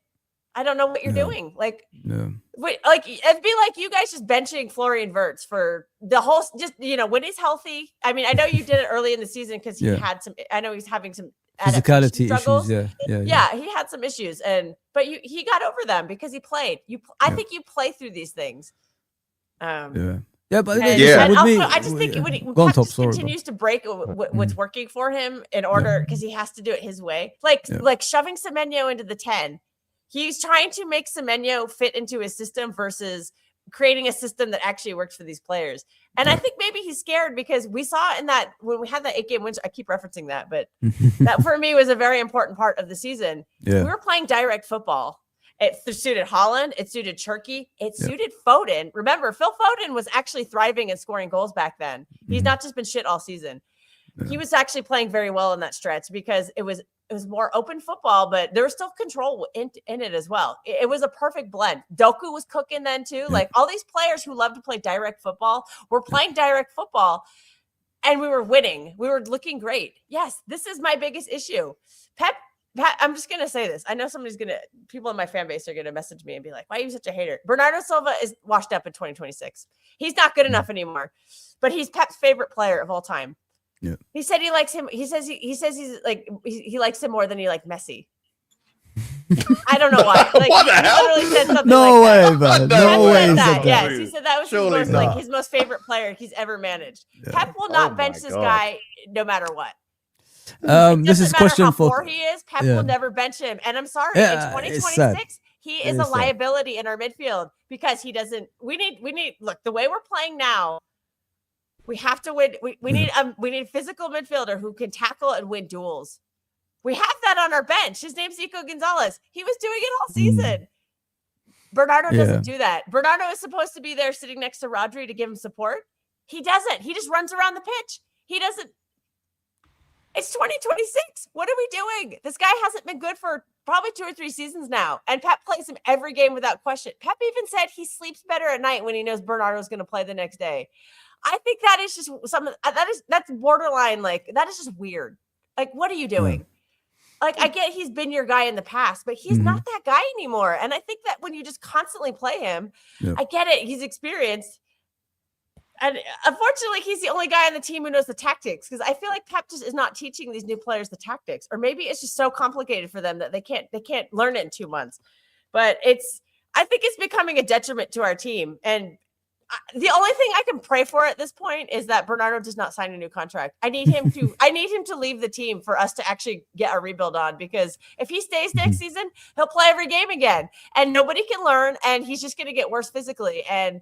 I don't know what you're doing. Like, like it'd be like you guys just benching Florian Wirtz for the whole, just, when he's healthy. I mean, I know you did it early in the season because he had some, I know he's having some physicality struggles. issues. Yeah, he had some issues. But he got over them because he played. I think you play through these things. Yeah, but and with also, me, I just think when Pep just continues to break what's working for him in order, because he has to do it his way, like shoving Semenyo into the 10. He's trying to make Semenyo fit into his system versus creating a system that actually works for these players. And I think maybe he's scared because we saw in that when we had that 8-game win. I keep referencing that, but that for me was a very important part of the season. We were playing direct football. It suited Haaland. It suited Turkey. It suited Foden. Remember, Phil Foden was actually thriving and scoring goals back then. He's not just been shit all season. He was actually playing very well in that stretch because it was more open football, but there was still control in it as well. It was a perfect blend. Doku was cooking then too. Like all these players who love to play direct football were playing direct football, and we were winning. We were looking great. Yes, this is my biggest issue. Pep, I'm just going to say this. I know people in my fan base are going to message me and be like, why are you such a hater? Bernardo Silva is washed up in 2026. He's not good enough anymore, but he's Pep's favorite player of all time. Yeah. He said he likes him. He says he's like, he likes him more than he liked Messi. I don't know why. Like, What the hell? He literally said something No like way, that. man. No way. Yes, he said that was Surely his most favorite player he's ever managed. Pep will Oh not my bench this God. guy no matter what. This is a question how for poor he is. Pep will never bench him, and I'm sorry. Yeah, in it's sad. 2026, he is It a is sad. liability in our midfield because he doesn't. We need. Look, the way we're playing now, we have to win. We need a physical midfielder who can tackle and win duels. We have that on our bench. His name's Zico Gonzalez. He was doing it all season. Bernardo doesn't do that. Bernardo is supposed to be there sitting next to Rodri to give him support. He doesn't. He just runs around the pitch. He doesn't. It's 2026. What are we doing? This guy hasn't been good for probably 2 or 3 seasons now. And Pep plays him every game without question. Pep even said he sleeps better at night when he knows Bernardo's going to play the next day. I think that is just that's borderline. Like, that is just weird. Like, what are you doing? Like, I get he's been your guy in the past, but he's not that guy anymore. And I think that when you just constantly play him, I get it. He's experienced. And unfortunately, he's the only guy on the team who knows the tactics, because I feel like Pep just is not teaching these new players the tactics, or maybe it's just so complicated for them that they can't learn it in 2 months. But I think it's becoming a detriment to our team. And the only thing I can pray for at this point is that Bernardo does not sign a new contract. I need him to leave the team for us to actually get a rebuild on, because if he stays next season, he'll play every game again and nobody can learn, and he's just going to get worse physically, and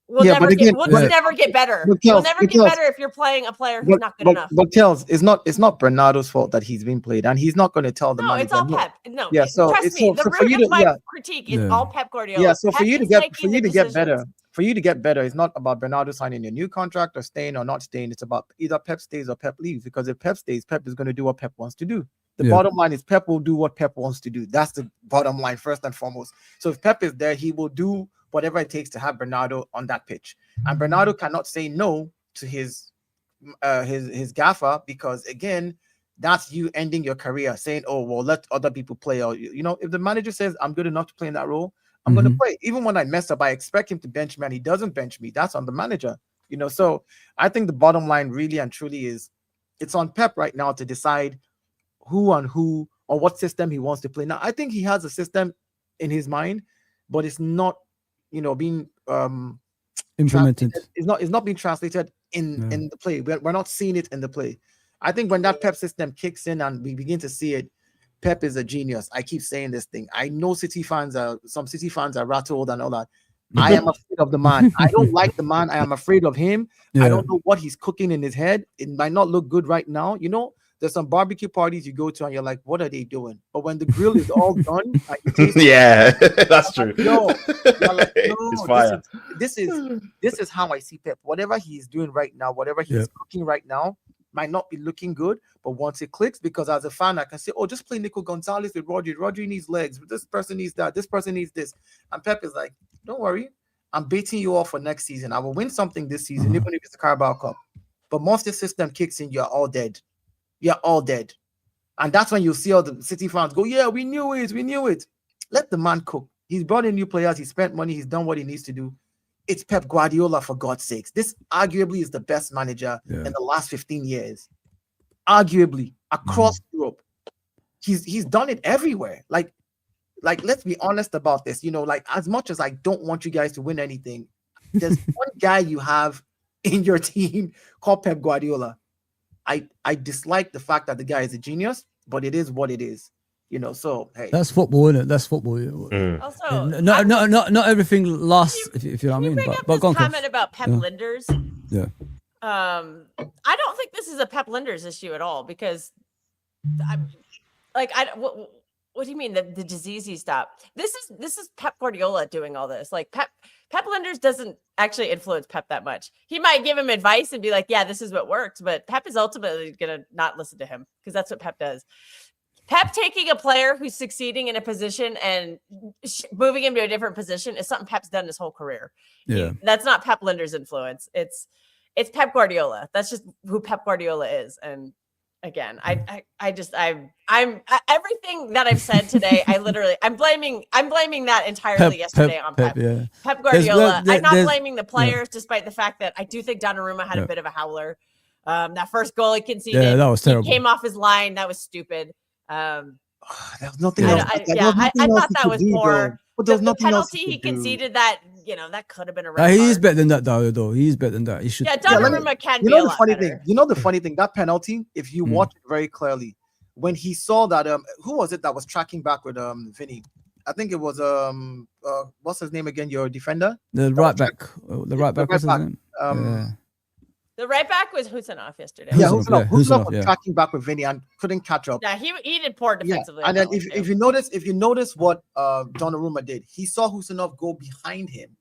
we'll never get better. We'll never get better if you're playing a player who's not good enough. But Kels, it's not Bernardo's fault that he's being played, and he's not going to tell the manager. It's all Pep. No, yeah. So trust me, the root of my critique is all Pep Guardiola. Yeah. So Pep for you to get better, it's not about Bernardo signing a new contract or staying or not staying. It's about either Pep stays or Pep leaves. Because if Pep stays, Pep is going to do what Pep wants to do. The bottom line is Pep will do what Pep wants to do. That's the bottom line, first and foremost. So if Pep is there, he will do whatever it takes to have Bernardo on that pitch. And Bernardo cannot say no to his gaffer, because again, that's you ending your career, saying, oh, well, let other people play. Or, if the manager says I'm good enough to play in that role, I'm going to play. Even when I mess up, I expect him to bench me, and he doesn't bench me. That's on the manager. So I think the bottom line really and truly is it's on Pep right now to decide who or what system he wants to play. Now, I think he has a system in his mind, but it's not being implemented. It's not being translated in the play. We're not seeing it in the play. I think when that Pep system kicks in and we begin to see it, Pep is a genius. I keep saying this thing. I know some City fans are rattled and all that. I am afraid of the man. I don't like the man. I am afraid of him. I don't know what he's cooking in his head. It might not look good right now. There's some barbecue parties you go to and you're like, what are they doing? But when the grill is all done, and you taste it, Yeah, that's true. like, yo, you're like, It's no, fire. this is how I see Pep. Whatever he's doing right now, whatever he's cooking right now, might not be looking good, but once it clicks, because as a fan, I can say, oh, just play Nico Gonzalez with Rodri. Rodri needs legs. This person needs that. This person needs this. And Pep is like, don't worry, I'm baiting you off for next season. I will win something this season, even if it's the Carabao Cup. But once the system kicks in, you're all dead. You're all dead. And that's when you see all the City fans go, yeah, we knew it. We knew it. Let the man cook. He's brought in new players. He spent money. He's done what he needs to do. It's Pep Guardiola, for God's sakes. This arguably is the best manager in the last 15 years. Arguably, across Europe. He's done it everywhere. Like, let's be honest about this. You know, like, as much as I don't want you guys to win anything, there's one guy you have in your team called Pep Guardiola. I dislike the fact that the guy is a genius, but it is what it is. You know, so hey, that's football, isn't it? That's football. Also, not everything lasts. If you know what I mean. But go on, comment about Pep Linders. Yeah. I don't think this is a Pep Linders issue at all, because what do you mean the disease he stopped? This is Pep Guardiola doing all this. Like Pep Linders doesn't actually influence Pep that much. He might give him advice and be like, yeah, this is what works, but Pep is ultimately going to not listen to him, because that's what Pep does. Pep taking a player who's succeeding in a position and moving him to a different position is something Pep's done his whole career. Yeah. That's not Pep Linders' influence. It's Pep Guardiola. That's just who Pep Guardiola is. And again, I'm everything that I've said today, I'm blaming that entirely yesterday on Pep. Pep Guardiola. I'm not blaming the players, despite the fact that I do think Donnarumma had a bit of a howler. That first goal he conceded, that was terrible. He came off his line. That was stupid. There was nothing else. I thought that was poor. But there's the nothing penalty else he conceded, that that could have been a red He's card. better than that, though. He's better than that. He should. Yeah, Donnarumma can be You know a the lot funny better. thing. You know the funny thing. That penalty, if you watch it very clearly, when he saw that who was it that was tracking back with Vinny? I think it was what's his name again? Your defender, the right back. The right back. What's his name? The right back was Husanov yesterday. Yeah, Husanov was yeah. tracking back with Vinny and couldn't catch up. Yeah, he did poor defensively. And then if you notice what Donnarumma did, he saw Husanov go behind him.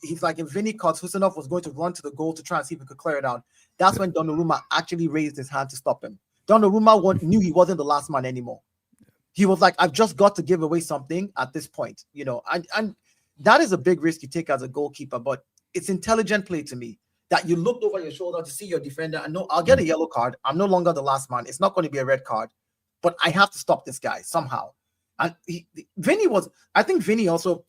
He's like, if Vinny caught, Husanov was going to run to the goal to try and see if he could clear it out. That's when Donnarumma actually raised his hand to stop him. Donnarumma knew he wasn't the last man anymore. He was like, I've just got to give away something at this point, and that is a big risk you take as a goalkeeper, but it's intelligent play to me. That you looked over your shoulder to see your defender and no, I'll get a yellow card. I'm no longer the last man. It's not going to be a red card, but I have to stop this guy somehow. And I think Vinny also,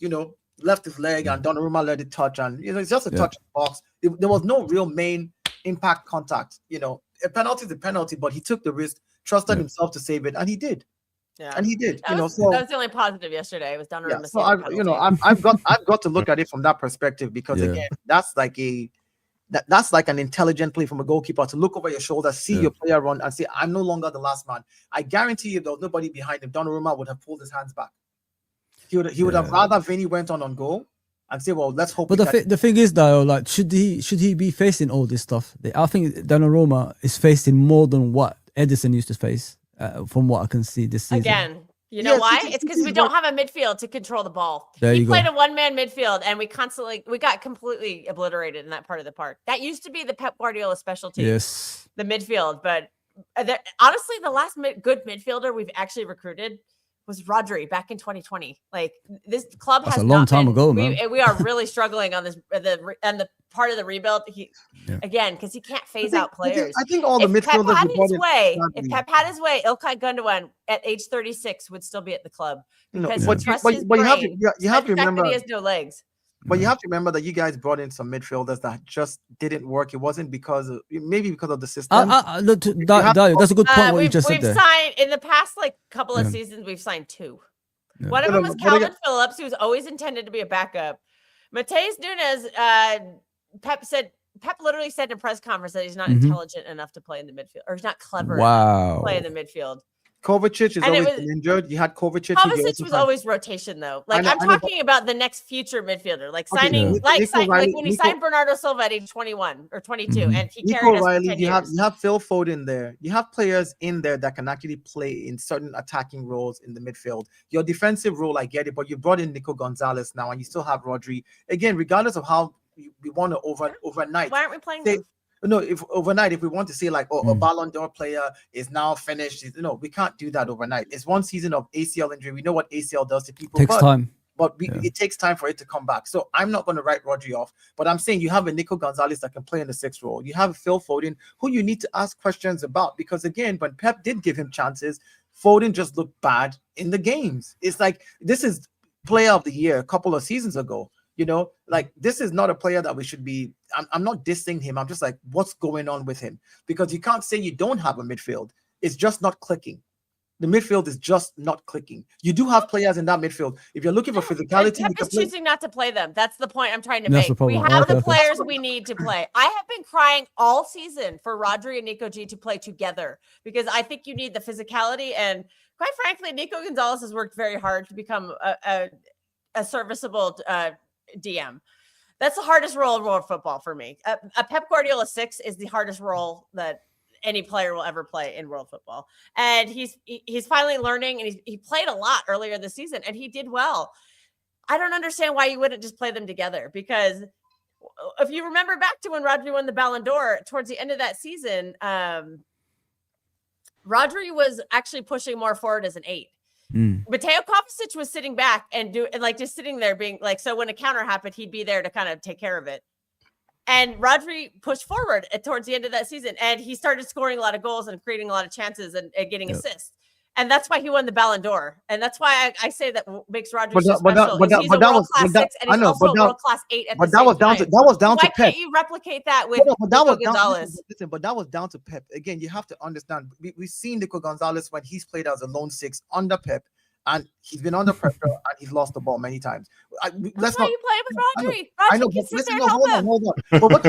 left his leg and Donnarumma let it touch, and it's just a touch box. There was no real main impact contact. A penalty is a penalty, but he took the risk, trusted himself to save it, and he did. Yeah, and he did. That was the only positive yesterday. Was Donnarumma. Yeah, so I've got to look at it from that perspective, because again, that's like an intelligent play from a goalkeeper, to look over your shoulder, see your player run, and say, I'm no longer the last man. I guarantee you, there was nobody behind him. Donnarumma would have pulled his hands back. He would have rather Vinny went on goal and say, well, let's hope. But the thing is, though, like, should he be facing all this stuff? I think Donnarumma is facing more than what Edison used to face, from what I can see this season. Again. You know why? It's because we don't have a midfield to control the ball. He played a one-man midfield, and we got completely obliterated in that part of the park. That used to be the Pep Guardiola specialty. Yes. The midfield. But honestly, the last good midfielder we've actually recruited was Rodri back in 2020. Like, this club That's a long time ago, man. We are really struggling on this, the part of the rebuild. Again, because he can't phase out players. I think all the midfielders. If Pep had his way, İlkay Gundogan at age 36 would still be at the club. Because but you have to remember he has no legs. But you have to remember that you guys brought in some midfielders that just didn't work. It wasn't because of the system. That's a good point. What you just said there. We've signed in the past couple of seasons. We've signed two. Yeah. One of them was Calvin Phillips, who was always intended to be a backup. Mateus Nunes. Pep literally said in a press conference that he's not intelligent enough to play in the midfield, or he's not clever enough to play in the midfield. Kovacic is And always it was- been injured. You had Kovacic. who you Kovacic also was had- always rotation though. Like know, I'm I know, talking about the next future midfielder, like Okay, signing, yeah. like, Nico like Riley- when he Nico- signed Bernardo Silva at age 21 or 22, Mhm. and he Nico carried us for Riley, 10 you years. have Phil Foden there. You have players in there that can actually play in certain attacking roles in the midfield. Your defensive role, I get it, but you brought in Nico Gonzalez now, and you still have Rodri. Again, regardless of how we want to overnight. Why aren't we playing say- them? No, if overnight, if we want to say like, oh, a Mm. Ballon d'Or player is now finished, no, we can't do that overnight. It's one season of ACL injury. We know what ACL does to people. Takes time. But Yeah. it takes time for it to come back. So I'm not going to write Rodri off. But I'm saying you have a Nico Gonzalez that can play in the 6th role. You have Phil Foden, who you need to ask questions about. Because again, when Pep did give him chances, Foden just looked bad in the games. It's like, this is player of the year a couple of seasons ago. You know, like, this is not a player that we should be. I'm not dissing him. I'm just like, what's going on with him? Because you can't say you don't have a midfield. It's just not clicking. The midfield is just not clicking. You do have players in that midfield. If you're looking for physicality, you Pep can is play. choosing not to play them. That's the point I'm trying to That's make. the We problem. have Okay, the okay. players we need to play. I have been crying all season for Rodri and Nico G to play together because I think you need the physicality. And quite frankly, Nico Gonzalez has worked very hard to become a serviceable DM. That's the hardest role in world football for me. A Pep Guardiola 6 is the hardest role that any player will ever play in world football. And he's finally learning, and he played a lot earlier this season, and he did well. I don't understand why you wouldn't just play them together, because if you remember back to when Rodri won the Ballon d'Or towards the end of that season, Rodri was actually pushing more forward as an 8. Mateo Kovacic was sitting back and just sitting there being like, so when a counter happened, he'd be there to kind of take care of it. And Rodri pushed forward towards the end of that season, and he started scoring a lot of goals and creating a lot of chances and getting assists. And that's why he won the Ballon d'Or. And that's why I say that makes Rodri so special. He's a world-class 6, and he's also a world-class 8 at the same time. That was down to Pep. Why can't you replicate that with Nico Gonzalez? But that was down to Pep. Again, you have to understand. We've seen Nico Gonzalez when he's played as a lone 6 under Pep, and he's been under pressure and he's lost the ball many times. That's why you play with Rodri. I know, Rodri can but sit listen, there and help him. hold on. But what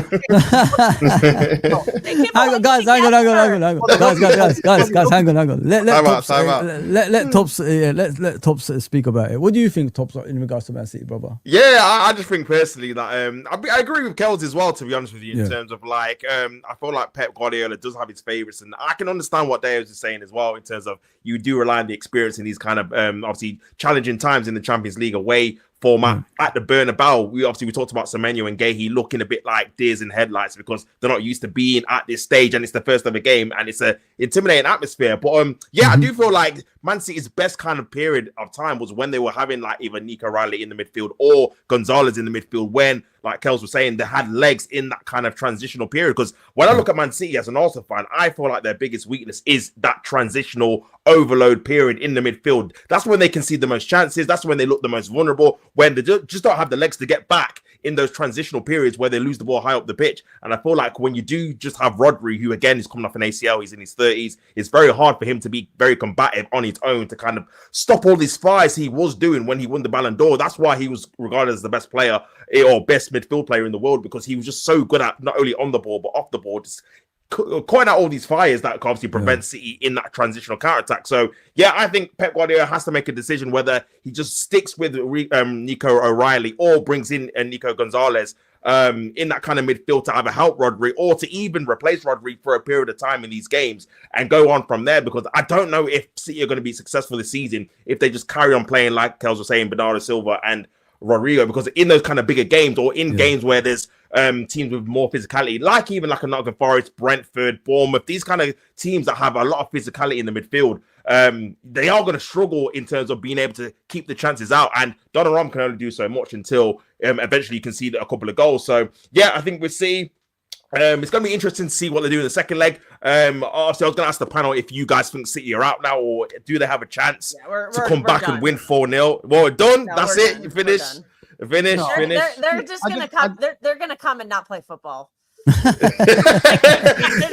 Hang on, guys, hang on. Guys, hang on. Let Tops speak about it. What do you think, Tops, in regards to Man City, brother? Yeah, I just think personally that I agree with Kels as well, to be honest with you, in terms of like I feel like Pep Guardiola does have his favourites, and I can understand what Dave is saying as well, in terms of you do rely on the experience in these kind of obviously challenging times in the Champions League away format. At the Bernabeu, we talked about Semenyo and Guehi looking a bit like deers in headlights because they're not used to being at this stage, and it's the first ever game, and it's a intimidating atmosphere. But I do feel like Man City's best kind of period of time was when they were having like either Nico Riley in the midfield or Gonzalez in the midfield, when, like Kels was saying, they had legs in that kind of transitional period. Because when I look at Man City as an Arsenal fan, I feel like their biggest weakness is that transitional overload period in the midfield. That's when they concede the most chances. That's when they look the most vulnerable, when they just don't have the legs to get back in those transitional periods where they lose the ball high up the pitch. And I feel like when you do just have Rodri, who again is coming off an ACL, he's in his 30s, it's very hard for him to be very combative on his own to kind of stop all these fires he was doing when he won the Ballon d'Or. That's why he was regarded as the best player or best midfield player in the world, because he was just so good at not only on the ball but off the ball, just calling out all these fires that obviously prevent City in that transitional counter-attack. So, yeah, I think Pep Guardiola has to make a decision whether he just sticks with Nico O'Reilly or brings in Nico Gonzalez in that kind of midfield to either help Rodri or to even replace Rodri for a period of time in these games and go on from there, because I don't know if City are going to be successful this season if they just carry on playing, like Kels was saying, Bernardo Silva and Rodrigo, because in those kind of bigger games or in games where there's teams with more physicality, like even like a Nottingham Forest, Brentford, Bournemouth, these kind of teams that have a lot of physicality in the midfield, they are going to struggle in terms of being able to keep the chances out. And Donnarumma can only do so much until eventually you can see a couple of goals. So yeah, I think we'll see. It's going to be interesting to see what they do in the second leg. Obviously, I was going to ask the panel if you guys think City are out now, or do they have a chance to come back and win 4-0? Well, we're done. No, That's we're it. done. You finish. Finish. They're just going to come. They're going to come and not play football.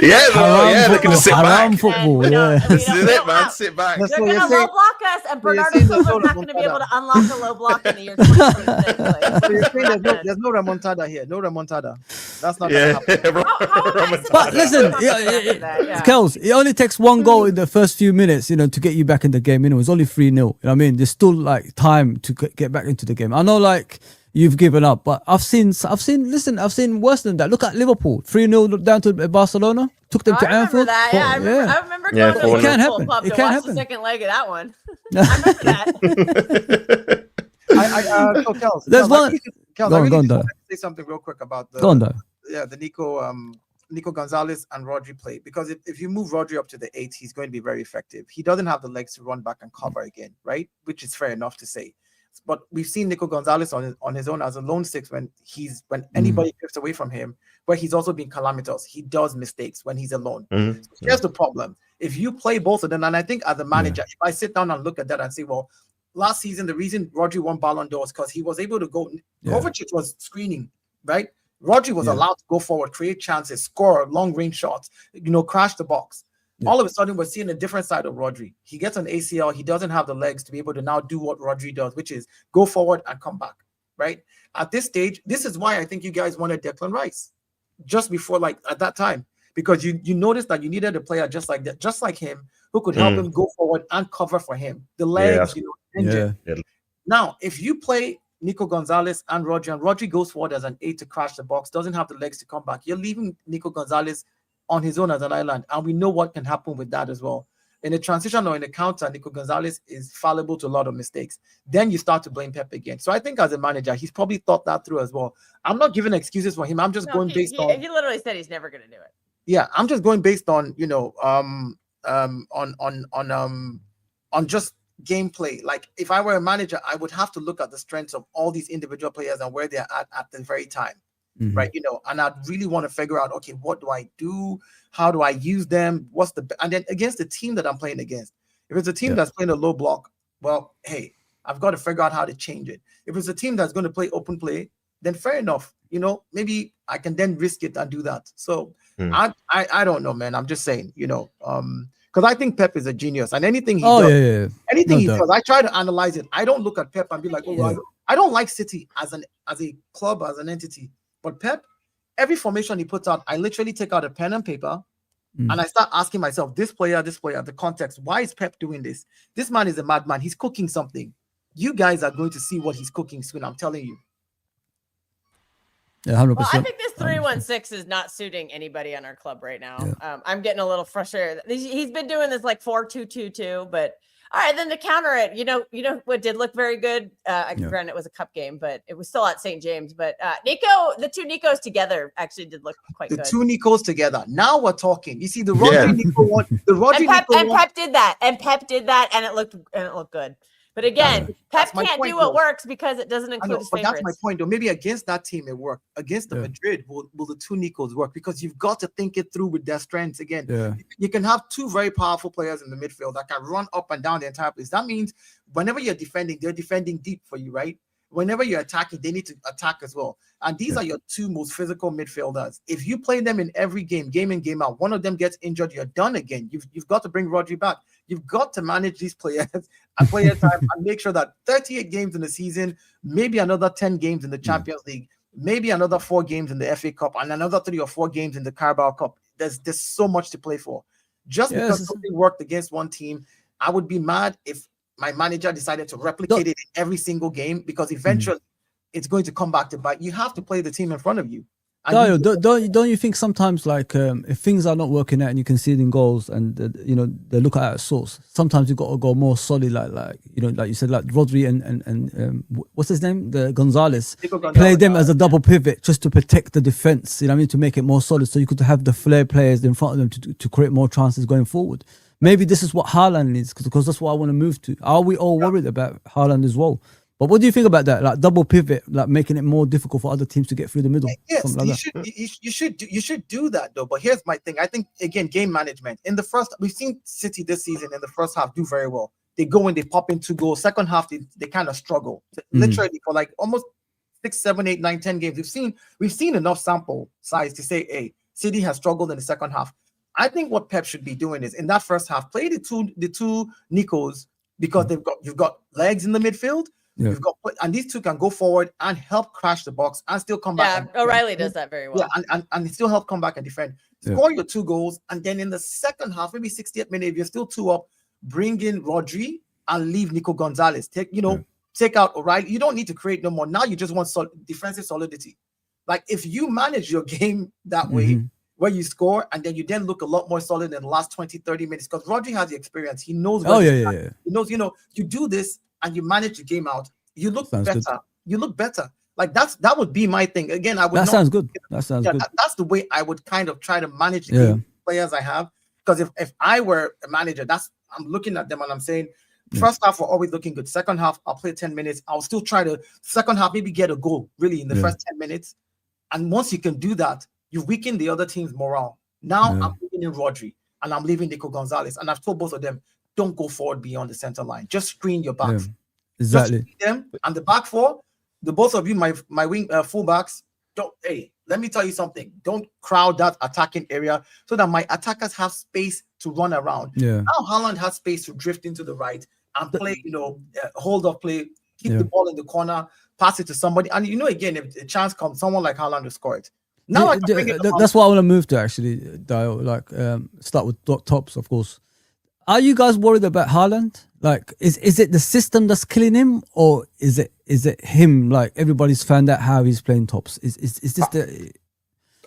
Yeah, they're gonna sit Haram back. football, And, yeah. This is it, man. Sit back. That's They're what going you're to low saying. block us, and So you're Bernardo saying there's Silva's no not going to be able remontada. to unlock a low block in the year 2026. Like, So you're saying we're not gonna- there's no remontada here. No remontada. That's not Yeah. gonna happen. How am I But listen, Kels, it only takes one goal in the first few minutes, you know, to get you back in the game. You know, it's only 3-0. You know what I mean? There's still like time to get back into the game. I know, like you've given up, but I've seen worse than that. Look at Liverpool, 3-0 down to Barcelona. Took them I to remember Anfield. that. Yeah, I remember Yeah, going to it the can't Liverpool happen. pub It to can't watch happen. the second leg of that one. I remember that. So Kels, There's Kels, one- I really just- Kels, Go I on, really go on, just Dad. wanted to say something real quick about Go on, though. the Nico Gonzalez and Rodri play, because if you move Rodri up to the 8, he's going to be very effective. He doesn't have the legs to run back and cover again, right? Which is fair enough to say. But we've seen Nico Gonzalez on his own as a lone six when anybody drifts away from him, where he's also been calamitous. He does mistakes when he's alone. Mhm. So here's the problem. If you play both of them, and I think as a manager, if I sit down and look at that and say, well, last season, the reason Rodri won Ballon d'Or is because he was able to go. Yeah. Kovacic was screening, right? Rodri was Yeah. allowed to go forward, create chances, score long range shots, crash the box. Yeah. All of a sudden, we're seeing a different side of Rodri. He gets an ACL. He doesn't have the legs to be able to now do what Rodri does, which is go forward and come back, right? At this stage, this is why I think you guys wanted Declan Rice just before, like at that time, because you noticed that you needed a player just like that, just like him, who could help him go forward and cover for him. The legs, engine. Yeah. Now, if you play Nico Gonzalez and Rodri goes forward as an 8 to crash the box, doesn't have the legs to come back, you're leaving Nico Gonzalez on his own as an island. And we know what can happen with that as well. In a transition or in a counter, Nico Gonzalez is fallible to a lot of mistakes. Then you start to blame Pep again. So I think as a manager, he's probably thought that through as well. I'm not giving excuses for him. I'm just going based on. He literally said he's never going to do it. Yeah, I'm just going based on on just gameplay. Like if I were a manager, I would have to look at the strengths of all these individual players and where they're at the very time. Mhm. Right, and I'd really want to figure out, okay, what do I do? How do I use them? And then against the team that I'm playing against. If it's a team that's playing a low block, well, hey, I've got to figure out how to change it. If it's a team that's going to play open play, then fair enough. Maybe I can then risk it and do that. So I don't know, man. I'm just saying, because I think Pep is a genius, and anything he does, anything he does, I try to analyze it. I don't look at Pep and be like, I don't like City as a club, as an entity. But Pep, every formation he puts out, I literally take out a pen and paper and I start asking myself, this player, the context, why is Pep doing this? This man is a madman. He's cooking something. You guys are going to see what he's cooking soon. I'm telling you. Yeah, 100%. Well, I think this 3-1-6 is not suiting anybody on our club right now. Yeah. I'm getting a little frustrated. He's been doing this like 4-2-2-2, but all right, then to counter it, you know what did look very good. Granted, it was a cup game, but it was still at St. James. But the two Nicos together actually did look quite good. The two Nicos together. Now we're talking. You see the Rodri Nico one. The Rodri Pep did that, and it looked good. But again, Pep can't do what works because it doesn't include his favorites. That's my point, though. Maybe against that team it worked. Against the Madrid, will the two Nicos work? Because you've got to think it through with their strengths. Again, you can have two very powerful players in the midfield that can run up and down the entire place. That means whenever you're defending, they're defending deep for you, right? Whenever you're attacking, they need to attack as well. And these are your two most physical midfielders. If you play them in every game in, game out, one of them gets injured, you're done again. You've got to bring Rodri back. You've got to manage these players and play at time and make sure that 38 games in the season, maybe another 10 games in the Champions League, maybe another 4 games in the FA Cup, and another 3 or 4 games in the Carabao Cup. There's so much to play for. Just because something worked against one team, I would be mad if my manager decided to replicate it in every single game, because eventually it's going to come back to bite. You have to play the team in front of you. Dario, don't you think sometimes, like, if things are not working out and you're conceding goals and they look at a source, sometimes you got to go more solid, like you said, like Rodri and what's his name, the Gonzalez, play them as a double pivot just to protect the defense. You know what I mean, to make it more solid, so you could have the flair players in front of them to create more chances going forward. Maybe this is what Haaland needs, because that's what I want to move to. Are we all worried about Haaland as well? But what do you think about that? Like double pivot, like making it more difficult for other teams to get through the middle. Yes, like you should do that though. But here's my thing. I think again, game management. In the first, we've seen City this season in the first half do very well. They go in, they pop in 2 goals. Second half, they kind of struggle. Literally for like almost 6, 7, 8, 9, 10 games. We've seen enough sample size to say, hey, City has struggled in the second half. I think what Pep should be doing is in that first half, play the two Nicos because you've got legs in the midfield. Yeah. You've got and these two can go forward and help crash the box and still come back. Yeah, O'Reilly does that very well. Yeah, and still help come back and defend. Score your 2 goals, and then in the second half, maybe 60th minute, if you're still 2 up, bring in Rodri and leave Nico Gonzalez. Take out O'Reilly. You don't need to create no more. Now you just want defensive solidity. Like if you manage your game that way, where you score and then you look a lot more solid in the last 20, 30 minutes, because Rodri has the experience. He knows. He knows. You do this and you manage the game out. You look better. Good. You look better. Like that would be my thing. Again, I would. That sounds good. That sounds good. That's the way I would kind of try to manage the game, players I have. Because if I were a manager, I'm looking at them and I'm saying, first half we're always looking good. Second half, I'll play 10 minutes. I'll still try to second half maybe get a goal really in the first 10 minutes. And once you can do that, you weaken the other team's morale. Now I'm bringing in Rodri and I'm leaving Nico Gonzalez. And I've told both of them, don't go forward beyond the center line. Just screen your backs. Yeah, exactly. Just screen them. And the back four, the both of you, my wing fullbacks, let me tell you something. Don't crowd that attacking area so that my attackers have space to run around. Yeah. Now Haaland has space to drift into the right and play, hold up play, keep the ball in the corner, pass it to somebody. And again, if a chance comes, someone like Haaland will score it. Now that's what I want to move to actually, Dio. Like start with tops, of course. Are you guys worried about Haaland? Like, is it the system that's killing him, or is it him? Like everybody's found out how he's playing tops. Is this the?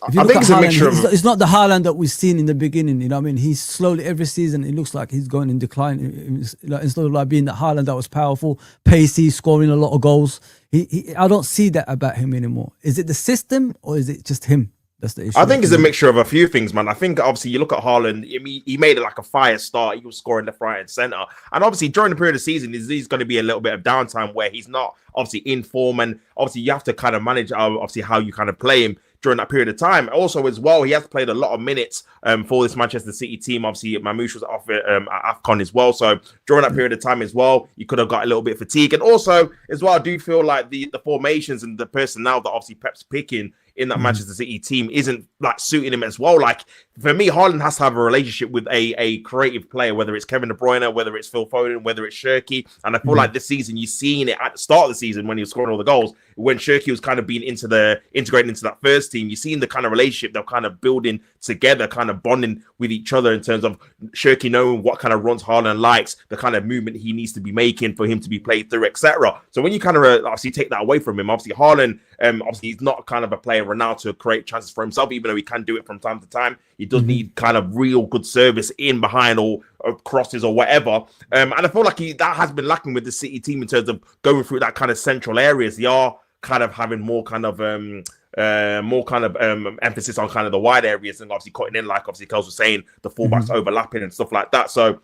If you I look think at it's a Haaland, mixture of. it's not the Haaland that we've seen in the beginning. You know what I mean? He's slowly every season. It looks like he's going in decline. Instead of like being the Haaland that was powerful, pacey, scoring a lot of goals. I don't see that about him anymore. Is it the system or is it just him? That's the issue. I think it's a mixture of a few things, man. I think obviously you look at Haaland, he made it like a fire start. He was scoring left, right, and center. And obviously during the period of the season, there's going to be a little bit of downtime where he's not obviously in form. And obviously you have to kind of manage obviously how you kind of play him during that period of time. Also, as well, he has played a lot of minutes for this Manchester City team. Obviously, Mamouche was off at AFCON as well. So during that period of time as well, you could have got a little bit fatigued. And also, as well, I do feel like the formations and the personnel that obviously Pep's picking in that Manchester City team isn't like suiting him as well. Like for me, Haaland has to have a relationship with a creative player, whether it's Kevin De Bruyne, whether it's Phil Foden, whether it's Shirky. And I feel like this season, you've seen it at the start of the season when he was scoring all the goals, when Shirky was kind of being integrated into that first team. You've seen the kind of relationship they're kind of building together, kind of bonding with each other in terms of Shirky knowing what kind of runs Haaland likes, the kind of movement he needs to be making for him to be played through, etc. So when you kind of obviously take that away from him, obviously Haaland, obviously he's not kind of a player renowned to create chances for himself, even though he can do it from time to time. He does need kind of real good service in behind or crosses or whatever. And I feel like that has been lacking with the City team in terms of going through that kind of central areas. They are kind of having more kind of emphasis on kind of the wide areas and obviously cutting in, like obviously Kels was saying, the fullbacks overlapping and stuff like that. So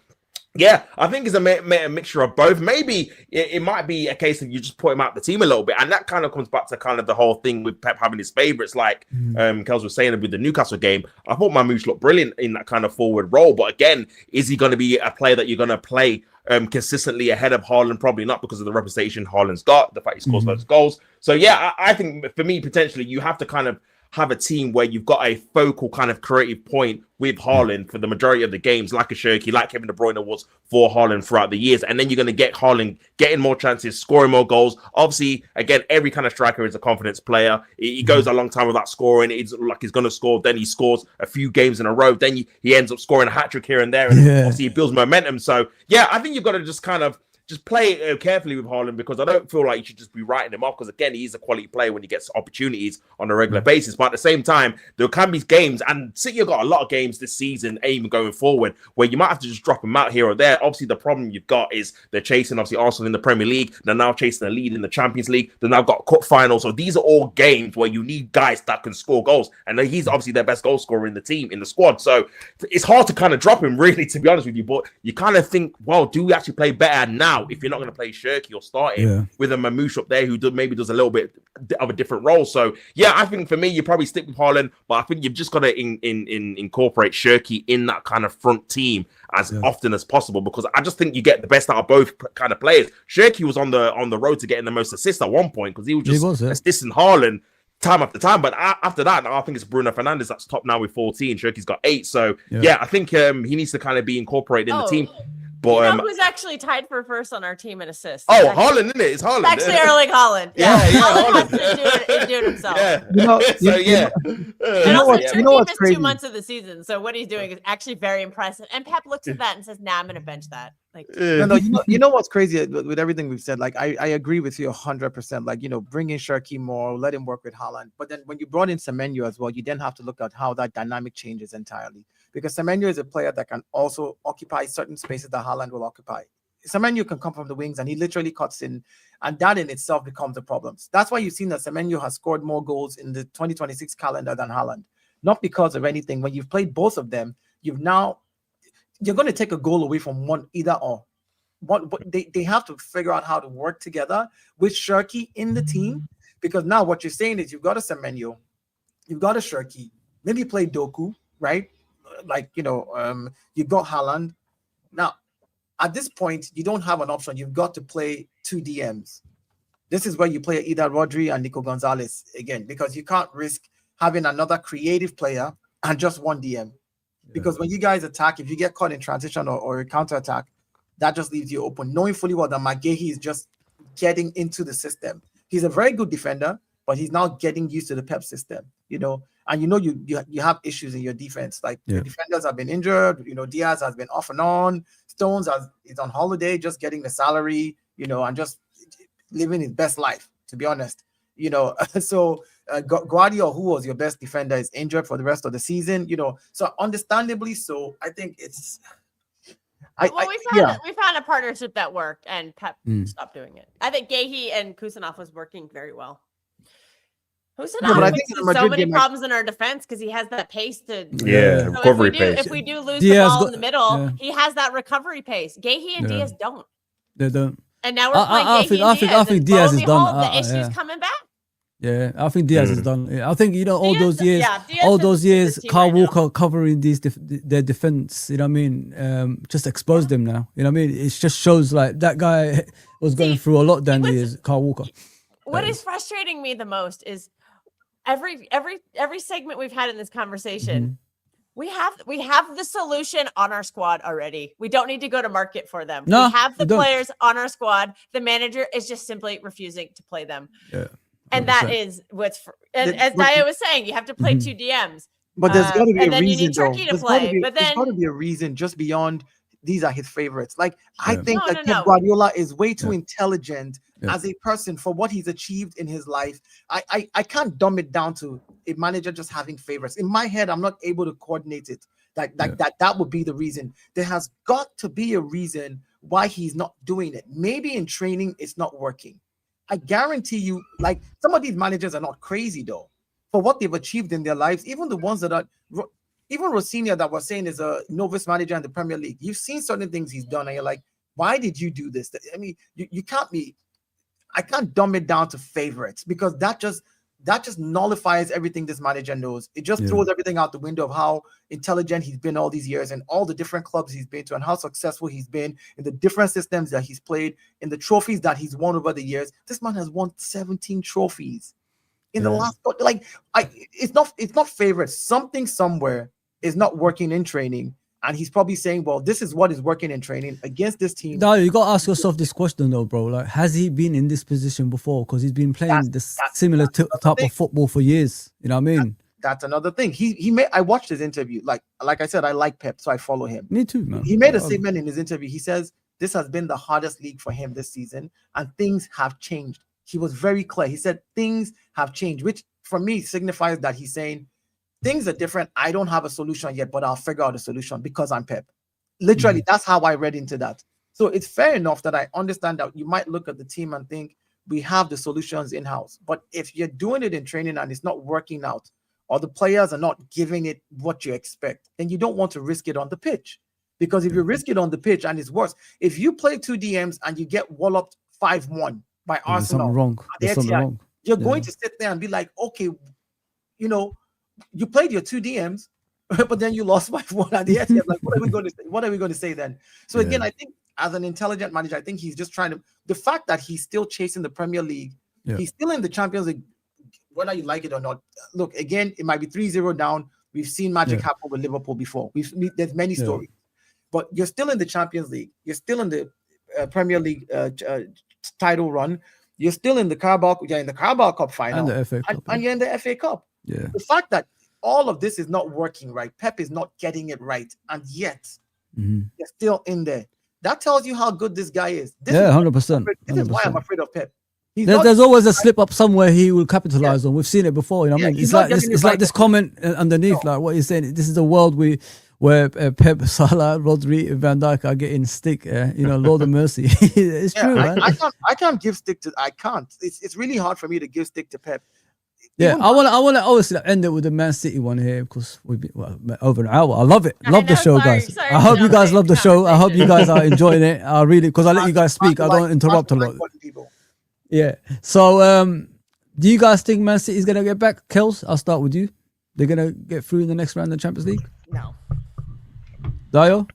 yeah, I think it's a mixture of both. Maybe it might be a case of you just put him out the team a little bit. And that kind of comes back to kind of the whole thing with Pep having his favourites, like Kels was saying with the Newcastle game. I thought Mamouche looked brilliant in that kind of forward role. But again, is he going to be a player that you're going to play consistently ahead of Haaland? Probably not, because of the reputation Haaland's got, the fact he scores loads of goals. So yeah, I think for me, potentially, you have to kind of have a team where you've got a focal kind of creative point with Haaland for the majority of the games, like a Shirky, like Kevin De Bruyne was for Haaland throughout the years. And then you're going to get Haaland getting more chances, scoring more goals. Obviously, again, every kind of striker is a confidence player. He goes a long time without scoring. It's like he's going to score. Then he scores a few games in a row. Then he ends up scoring a hat-trick here and there. And obviously he builds momentum. So yeah, I think you've got to just kind of just play carefully with Haaland, because I don't feel like you should just be writing him off, because again, he's a quality player when he gets opportunities on a regular basis. But at the same time, there can be games, and City have got a lot of games this season, even going forward, where you might have to just drop him out here or there. Obviously, the problem you've got is they're chasing, obviously, Arsenal in the Premier League. They're now chasing a lead in the Champions League. They've now got cup finals. So these are all games where you need guys that can score goals. And he's obviously their best goal scorer in the team, in the squad. So it's hard to kind of drop him, really, to be honest with you. But you kind of think, well, do we actually play better now now if you're not going to play Shirky or start him with a Mamouche up there who maybe does a little bit of a different role. So yeah, I think for me, you probably stick with Haaland, but I think you've just got to incorporate Shirky in that kind of front team as often as possible, because I just think you get the best out of both kind of players. Shirky was on the road to getting the most assists at one point because he was just assisting Haaland time after time. But after that, I think it's Bruno Fernandes that's top now with 14. Shirky's got 8. So yeah, I think he needs to kind of be incorporated in the team. But you know who's actually tied for first on our team in assists? Oh, Haaland, isn't it? It's Haaland. It's actually Erling Haaland. Haaland has to do it himself. You know what's crazy? 2 months of the season, so what he's doing is actually very impressive. And Pep looks at that and says, "Nah, I'm going to bench that." Like, you know what's crazy with everything we've said. Like, I agree with you 100%. Like, bring in Shirky more, let him work with Haaland. But then when you brought in Semenyo as well, you then have to look at how that dynamic changes entirely. Because Semenyo is a player that can also occupy certain spaces that Haaland will occupy. Semenyo can come from the wings and he literally cuts in, and that in itself becomes a problem. That's why you've seen that Semenyo has scored more goals in the 2026 calendar than Haaland. Not because of anything. When you've played both of them, you're going to take a goal away from one, either or. They have to figure out how to work together with Shirky in the team, because now what you're saying is you've got a Semenyo, you've got a Shirky, maybe play Doku, right? Like, you've got Haaland. Now, at this point, you don't have an option. You've got to play 2 DMs. This is where you play either Rodri and Nico Gonzalez again, because you can't risk having another creative player and just 1 DM. Because when you guys attack, if you get caught in transition or a counter-attack, that just leaves you open, knowing fully well that McGahey is just getting into the system. He's a very good defender, but he's now getting used to the Pep system, and you have issues in your defense. Like your defenders have been injured, Diaz has been off and on, Stones is on holiday, just getting the salary, and just living his best life, to be honest. So Guardiola, who was your best defender, is injured for the rest of the season, so understandably so. I think it's we found a partnership that worked, and Pep stopped doing it. I think Gahey and Kusanov was working very well. Kusanov fixes so many problems in our defense because he has that pace to recovery pace. If we do lose the ball in the middle, he has that recovery pace. Gahey and Diaz don't. They don't. And now we're playing I think Diaz is done. The issue's coming back. Yeah, I think Diaz is done. I think all those years, Kyle Walker covering their defense. You know what I mean? Just exposed them now. You know what I mean? It just shows like that guy was going through a lot down the years. Kyle Walker. What is frustrating me the most is every segment we've had in this conversation. We have the solution on our squad already. We don't need to go to market for them. No, we have the players on our squad. The manager is just simply refusing to play them. Yeah. And that is as Daya was saying, you have to play 2 DMs. But there's got to be a reason, then you need Turkey to play. But then there's got to be a reason just beyond these are his favorites. Like, I think that Pep Guardiola is way too intelligent as a person for what he's achieved in his life. I can't dumb it down to a manager just having favorites. In my head, I'm not able to coordinate it. That would be the reason. There has got to be a reason why he's not doing it. Maybe in training, it's not working. I guarantee you, like, some of these managers are not crazy though, for what they've achieved in their lives. Even the ones that are, even Rosinha that was saying is a novice manager in the Premier League. You've seen certain things he's done, and you're like, why did you do this? I mean, you can't be. I can't dumb it down to favorites, because that just nullifies everything this manager knows. It just throws everything out the window of how intelligent he's been all these years, and all the different clubs he's been to, and how successful he's been in the different systems that he's played, in the trophies that he's won over the years. This man has won 17 trophies in the last. Like, it's not favorites. Something somewhere is not working in training, and he's probably saying, well, this is what is working in training against this team. No, you got to ask yourself this question though, bro. Like, has he been in this position before? Because he's been playing this similar type of football for years. You know what I mean? That's another thing. He made. I watched his interview. Like I said, I like Pep, so I follow him. Me too, man. He made a statement in his interview. He says this has been the hardest league for him this season, and things have changed. He was very clear. He said things have changed, which for me signifies that he's saying things are different. I don't have a solution yet, but I'll figure out a solution because I'm Pep. Literally, that's how I read into that. So it's fair enough that I understand that you might look at the team and think we have the solutions in-house. But if you're doing it in training and it's not working out, or the players are not giving it what you expect, then you don't want to risk it on the pitch. Because if you risk it on the pitch, and it's worse, if you play 2 DMs and you get walloped 5-1 by There's something Arsenal, wrong. There's something Etihad, wrong. you're going to sit there and be like, okay, you played your 2 DMs, but then you lost 5-1 at the Etihad. Like, what are we going to say? What are we going to say then? So again, I think as an intelligent manager, I think he's just trying to. The fact that he's still chasing the Premier League, he's still in the Champions League, whether you like it or not. Look, again, it might be 3-0 down. We've seen magic happen with Liverpool before. There's many stories, but you're still in the Champions League. You're still in the Premier League title run. You're still in the Carabao. You're in the Carabao Cup final, and the FA Cup, and you're in the FA Cup. Yeah. The fact that all of this is not working right, Pep is not getting it right, and yet they're still in there. That tells you how good this guy is. 100%. This is why I'm afraid of Pep. There's always a slip up somewhere he will capitalize on. We've seen it before. You know what I mean? It's like this comment underneath, like what you're saying. This is a world where Pep, Salah, Rodri, Van Dijk are getting stick. Lord of mercy. It's true, man. I can't give stick to. I can't. It's really hard for me to give stick to Pep. Yeah, I want to obviously end it with the Man City one here because we've been over an hour. I love it. Love the show, guys. I hope you guys love the show. I hope you guys are enjoying it. I really, because I let you guys speak. I don't interrupt a lot. Yeah. So, do you guys think Man City is gonna get back? Kels, I'll start with you. They're gonna get through in the next round of the Champions League. No. Dio?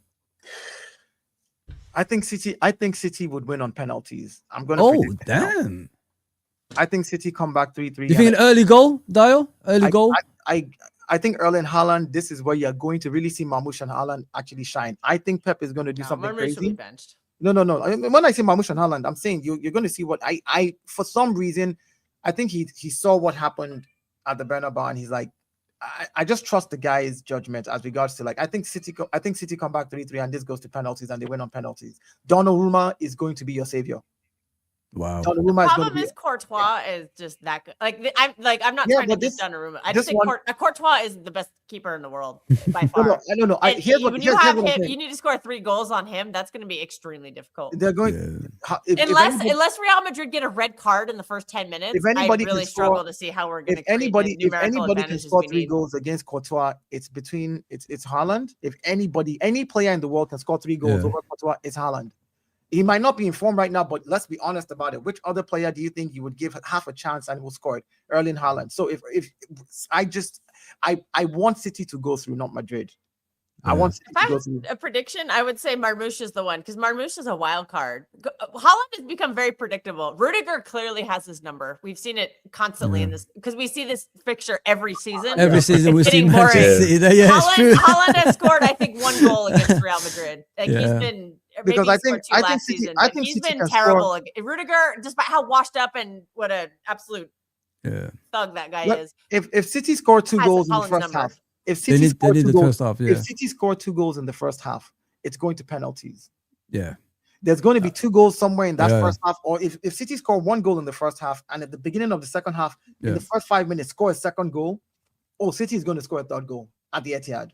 I think City would win on penalties. I'm gonna. Oh damn! I think City come back 3-3. You think an early goal, Dio? Early goal? I think Erling Haaland. This is where you're going to really see Marmoush and Haaland actually shine. I think Pep is going to do something crazy. No. I mean, when I say Marmoush and Haaland, I'm saying you're going to see what I for some reason, I think he saw what happened at the Bernabeu and he's like, I just trust the guy's judgment as regards to I think City come back 3-3 and this goes to penalties and they win on penalties. Donnarumma is going to be your savior. Wow. The problem is Courtois is just that good. I'm not trying to diss Donnarumma. I just think Courtois is the best keeper in the world by far. I don't know. When you have him, you need to score 3 goals on him. That's going to be extremely difficult. They're going unless Real Madrid get a red card in the first 10 minutes. I really struggle to see how we're going to. If anybody can score 3 goals against Courtois, it's Haaland. If any player in the world can score 3 goals over Courtois, it's Haaland. He might not be in form right now, but let's be honest about it. Which other player do you think you would give half a chance and will score it? Erling Haaland. So if I want City to go through, not Madrid. I want City to go through. A prediction, I would say Marmoush is the one because Marmoush is a wild card. Haaland has become very predictable. Rudiger clearly has his number. We've seen it constantly in this because we see this fixture every season. Every season we see Manchester City. Haaland has scored, I think, 1 goal against Real Madrid. He's been. Because I think he's been terrible. Rudiger, despite how washed up and what an absolute thug that guy is. If City score 2 goals in the first half, if City score 2 goals in the first half, it's going to penalties. Yeah. There's going to be 2 goals somewhere in that first half, or if City score 1 goal in the first half, and at the beginning of the second half, in the first 5 minutes, score a second goal, City is going to score a 3rd goal at the Etihad.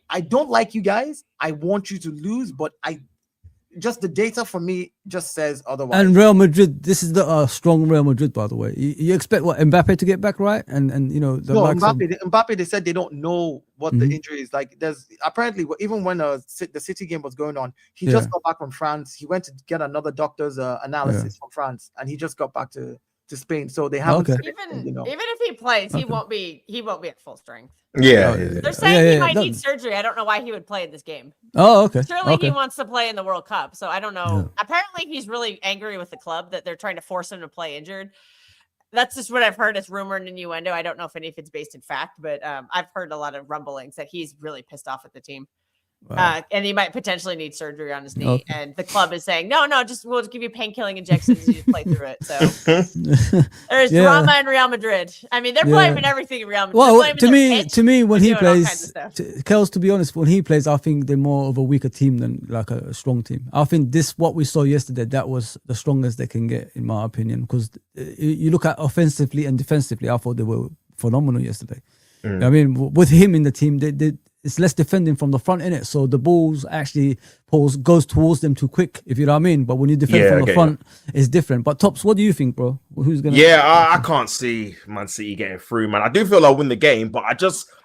I don't like you guys. I want you to lose, but the data for me just says otherwise. And Real Madrid, this is the strong Real Madrid, by the way. You expect Mbappe to get back, right? And Mbappe. They said they don't know what the injury is. Like there's apparently even when the City game was going on, he just got back from France. He went to get another doctor's analysis from France, and he just got back to Spain. So they haven't even if he plays, he won't be at full strength. They're saying he might need surgery. I don't know why he would play in this game. Oh, okay. Surely he wants to play in the World Cup. So I don't know. Apparently he's really angry with the club that they're trying to force him to play injured. That's just what I've heard as rumor and innuendo. I don't know if any of it's based in fact, but I've heard a lot of rumblings that he's really pissed off at the team. Wow. And he might potentially need surgery on his knee, and the club is saying, "No, we'll just give you pain-killing injections and you just play through it." So there's drama in Real Madrid. I mean, they're blaming everything in Real Madrid. Well, to me, when he plays, Kels, to be honest, when he plays, I think they're more of a weaker team than like a strong team. I think what we saw yesterday, that was the strongest they can get, in my opinion. Because you look at offensively and defensively, I thought they were phenomenal yesterday. I mean, with him in the team, it's less defending from the front, innit? So the balls actually goes towards them too quick, if you know what I mean. But when you defend from the front, it's different. But Tops, what do you think, bro? Who's gonna? I can't see Man City getting through, man. I do feel they'll win the game, but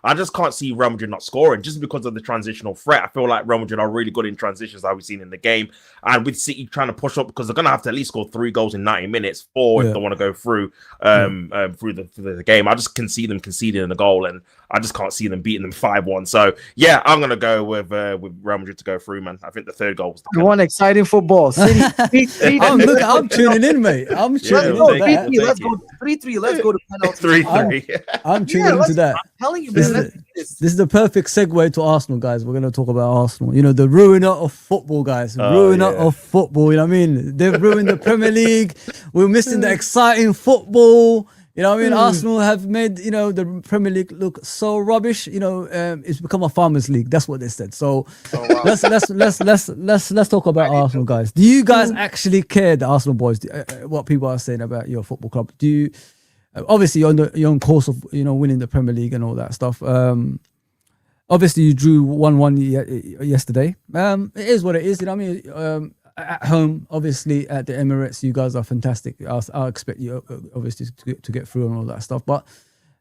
I just can't see Real Madrid not scoring just because of the transitional threat. I feel like Real Madrid are really good in transitions, that we've seen in the game. And with City trying to push up, because they're going to have to at least score 3 goals in 90 minutes, 4 if they want to go through through the game. I just can see them conceding a goal, and I just can't see them beating them 5-1. So, yeah, I'm going to go with Real Madrid to go through, man. I think the 3rd goal was the one exciting football. City, I'm tuning in, mate. I'm tuning in. Let's go 3-3. Let's go to penalty. 3-3. I'm tuning into that. I'm telling you, man. This is the perfect segue to Arsenal, guys. We're going to talk about Arsenal. You know, the ruiner of football, guys. Ruiner of football. You know what I mean? They've ruined the Premier League. We're missing the exciting football. You know what I mean? Arsenal have made, you know, the Premier League look so rubbish. You know, it's become a farmers' league. That's what they said. So let's talk about Arsenal, guys. Do you guys actually care, the Arsenal boys, what people are saying about your football club? Do you? Obviously, you're on course of, you know, winning the Premier League and all that stuff. Obviously, you drew 1-1 yesterday. It is what it is. You know what I mean? At home, obviously, at the Emirates, you guys are fantastic. I'll expect you, obviously, to get through and all that stuff. But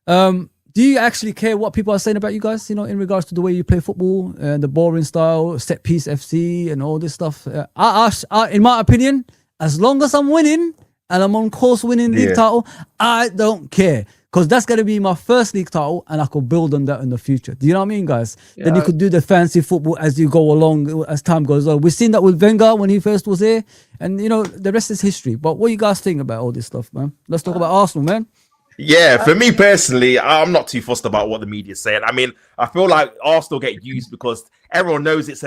do you actually care what people are saying about you guys, you know, in regards to the way you play football, the boring style, set piece FC and all this stuff? In my opinion, as long as I'm winning and I'm on course winning league title, I don't care. Because that's going to be my first league title, and I could build on that in the future. Do you know what I mean, guys? Yeah. Then you could do the fancy football as you go along, as time goes on. We've seen that with Wenger when he first was here. And, you know, the rest is history. But what do you guys think about all this stuff, man? Let's talk about Arsenal, man. Yeah, for me personally, I'm not too fussed about what the media's saying. I mean, I feel like Arsenal get used because everyone knows it's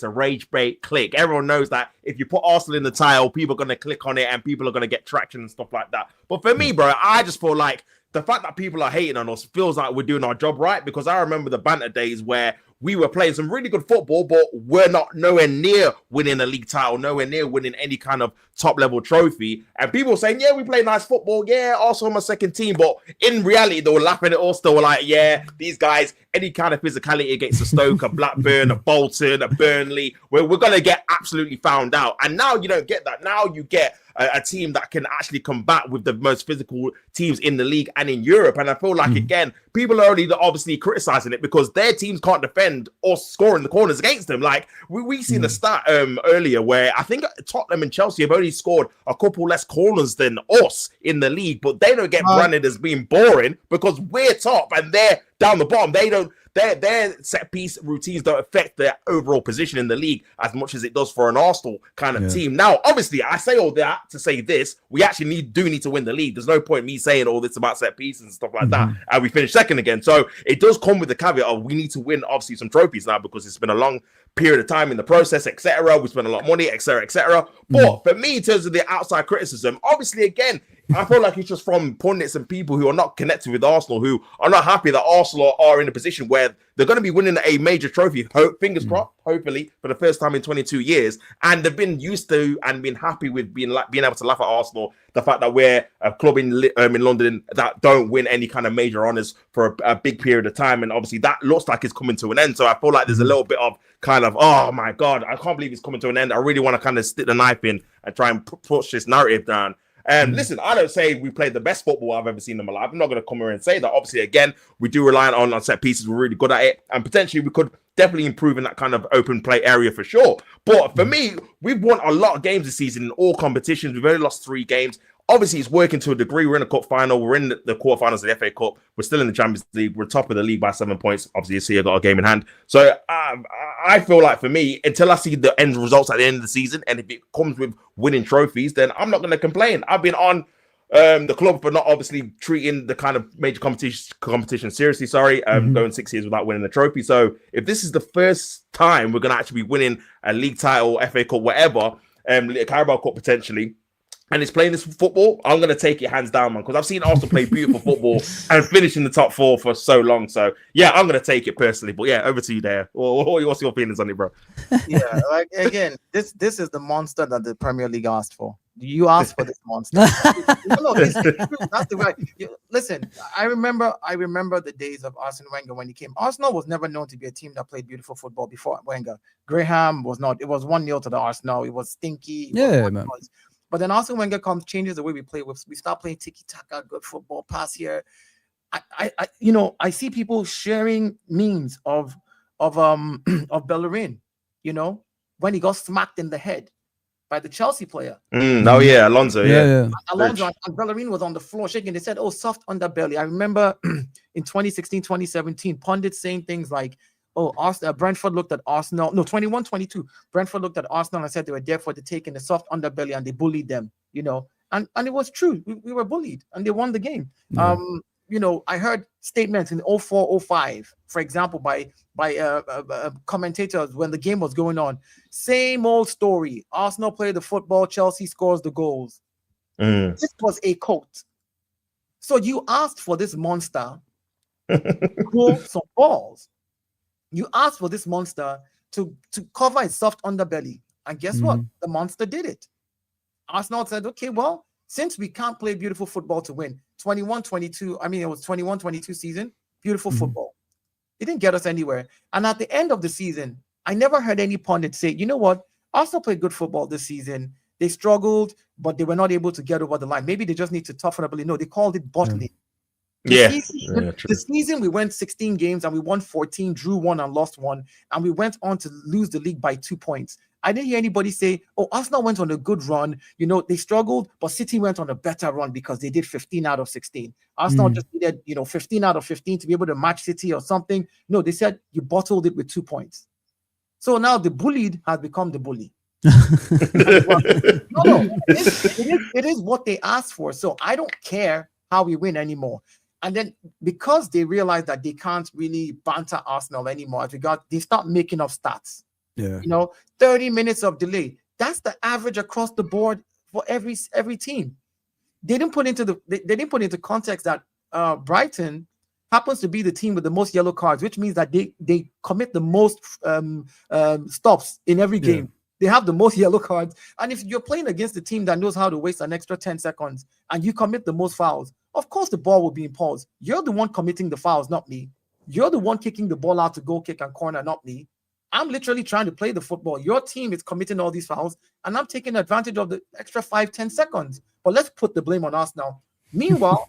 a rage bait click. Everyone knows that if you put Arsenal in the title, people are going to click on it and people are going to get traction and stuff like that. But for me, bro, I just feel like the fact that people are hating on us feels like we're doing our job right, because I remember the banter days where we were playing some really good football, but we're not nowhere near winning a league title, nowhere near winning any kind of top-level trophy. And people were saying, yeah, we play nice football. Yeah, Arsenal my second team. But in reality, they were laughing at us. They were like, yeah, these guys, any kind of physicality against a Stoke, a Blackburn, a Bolton, a Burnley, we're going to get absolutely found out. And now you don't get that. Now you get a team that can actually combat with the most physical teams in the league and in Europe. And I feel like, again, people are already obviously criticizing it because their teams can't defend or score in the corners against them. Like, we seen the stat earlier where I think Tottenham and Chelsea have only scored a couple less corners than us in the league, but they don't get branded as being boring because we're top and they're down the bottom. They don't. Their set piece routines don't affect their overall position in the league as much as it does for an Arsenal kind of team. Now, obviously, I say all that to say this: we actually do need to win the league. There's no point me saying all this about set pieces and stuff like that, and we finished second again. So it does come with the caveat of we need to win, obviously, some trophies now because it's been a long period of time in the process, etc. We spent a lot of money, etc., etc. But for me, in terms of the outside criticism, obviously, again, I feel like it's just from pundits and people who are not connected with Arsenal, who are not happy that Arsenal are in a position where they're going to be winning a major trophy, fingers crossed, hopefully, for the first time in 22 years. And they've been used to and been happy with being able to laugh at Arsenal. The fact that we're a club in London that don't win any kind of major honours for a big period of time. And obviously that looks like it's coming to an end. So I feel like there's a little bit of kind of, oh my God, I can't believe it's coming to an end. I really want to kind of stick the knife in and try and push this narrative down. And listen, I don't say we played the best football I've ever seen in my life. I'm not going to come here and say that. Obviously, again, we do rely on set pieces. We're really good at it. And potentially we could definitely improve in that kind of open play area for sure. But for me, we've won a lot of games this season in all competitions. We've only lost 3 games. Obviously, it's working to a degree. We're in a cup final. We're in the quarterfinals of the FA Cup. We're still in the Champions League. We're top of the league by 7 points. Obviously, you see, I got a game in hand. So I feel like for me, until I see the end results at the end of the season, and if it comes with winning trophies, then I'm not going to complain. I've been on the club for not obviously treating the kind of major competition seriously. Going 6 years without winning a trophy. So if this is the first time we're going to actually be winning a league title, FA Cup, whatever, a Carabao Cup potentially, and it's playing this football, I'm going to take it hands down, man, because I've seen Arsenal play beautiful football and finish in the top 4 for so long. So, yeah, I'm going to take it personally. But, yeah, over to you there. What's your feelings on it, bro? Yeah, like, again, this is the monster that the Premier League asked for. You asked for this monster. No, that's the right. Listen, I remember the days of Arsene Wenger when he came. Arsenal was never known to be a team that played beautiful football before Wenger. Graham was not. It was 1-0 to the Arsenal. It was stinky. Man. But then Arsene Wenger changes the way we play. We start playing tiki-taka, good football, pass here. I see people sharing memes of of Bellerin, when he got smacked in the head by the Chelsea player. Oh yeah, Alonso. Yeah. Alonso and Bellerin was on the floor shaking. They said, "Oh, soft underbelly." I remember in 2016, 2017, pundits saying things like, "Oh, Brentford looked at Arsenal." No, 21-22. Brentford looked at Arsenal and said they were there for the taking, the soft underbelly, and they bullied them. And it was true. We were bullied, and they won the game. Yeah. I heard statements in 04-05, for example, by commentators when the game was going on. Same old story. Arsenal play the football, Chelsea scores the goals. This was a quote. So you asked for this monster to grow some balls. You asked for this monster to cover its soft underbelly. And guess what? The monster did it. Arsenal said, okay, well, since we can't play beautiful football to win, 21-22, it was 21-22 season, beautiful football. It didn't get us anywhere. And at the end of the season, I never heard any pundit say, you know what? Arsenal played good football this season. They struggled, but they were not able to get over the line. Maybe they just need to toughen up a little. No, they called it bottling. The season we went 16 games and we won 14, drew 1 and lost 1, and we went on to lose the league by 2 points. I didn't hear anybody say, oh, Arsenal went on a good run. They struggled, but City went on a better run because they did 15 out of 16. Arsenal just needed, 15 out of 15 to be able to match City or something. No, they said you bottled it with 2 points. So now the bullied has become the bully. No, it is what they asked for. So I don't care how we win anymore. And then because they realize that they can't really banter Arsenal anymore, they start making up stats. Yeah. 30 minutes of delay. That's the average across the board for every team. They didn't put into context that Brighton happens to be the team with the most yellow cards, which means that they commit the most stops in every game. They have the most yellow cards. And if you're playing against a team that knows how to waste an extra 10 seconds and you commit the most fouls, of course the ball will be in pause. You're the one committing the fouls, not me. You're the one kicking the ball out to goal kick and corner, not me. I'm literally trying to play the football. Your team is committing all these fouls, and I'm taking advantage of the extra 5-10 seconds. But let's put the blame on us now. Meanwhile,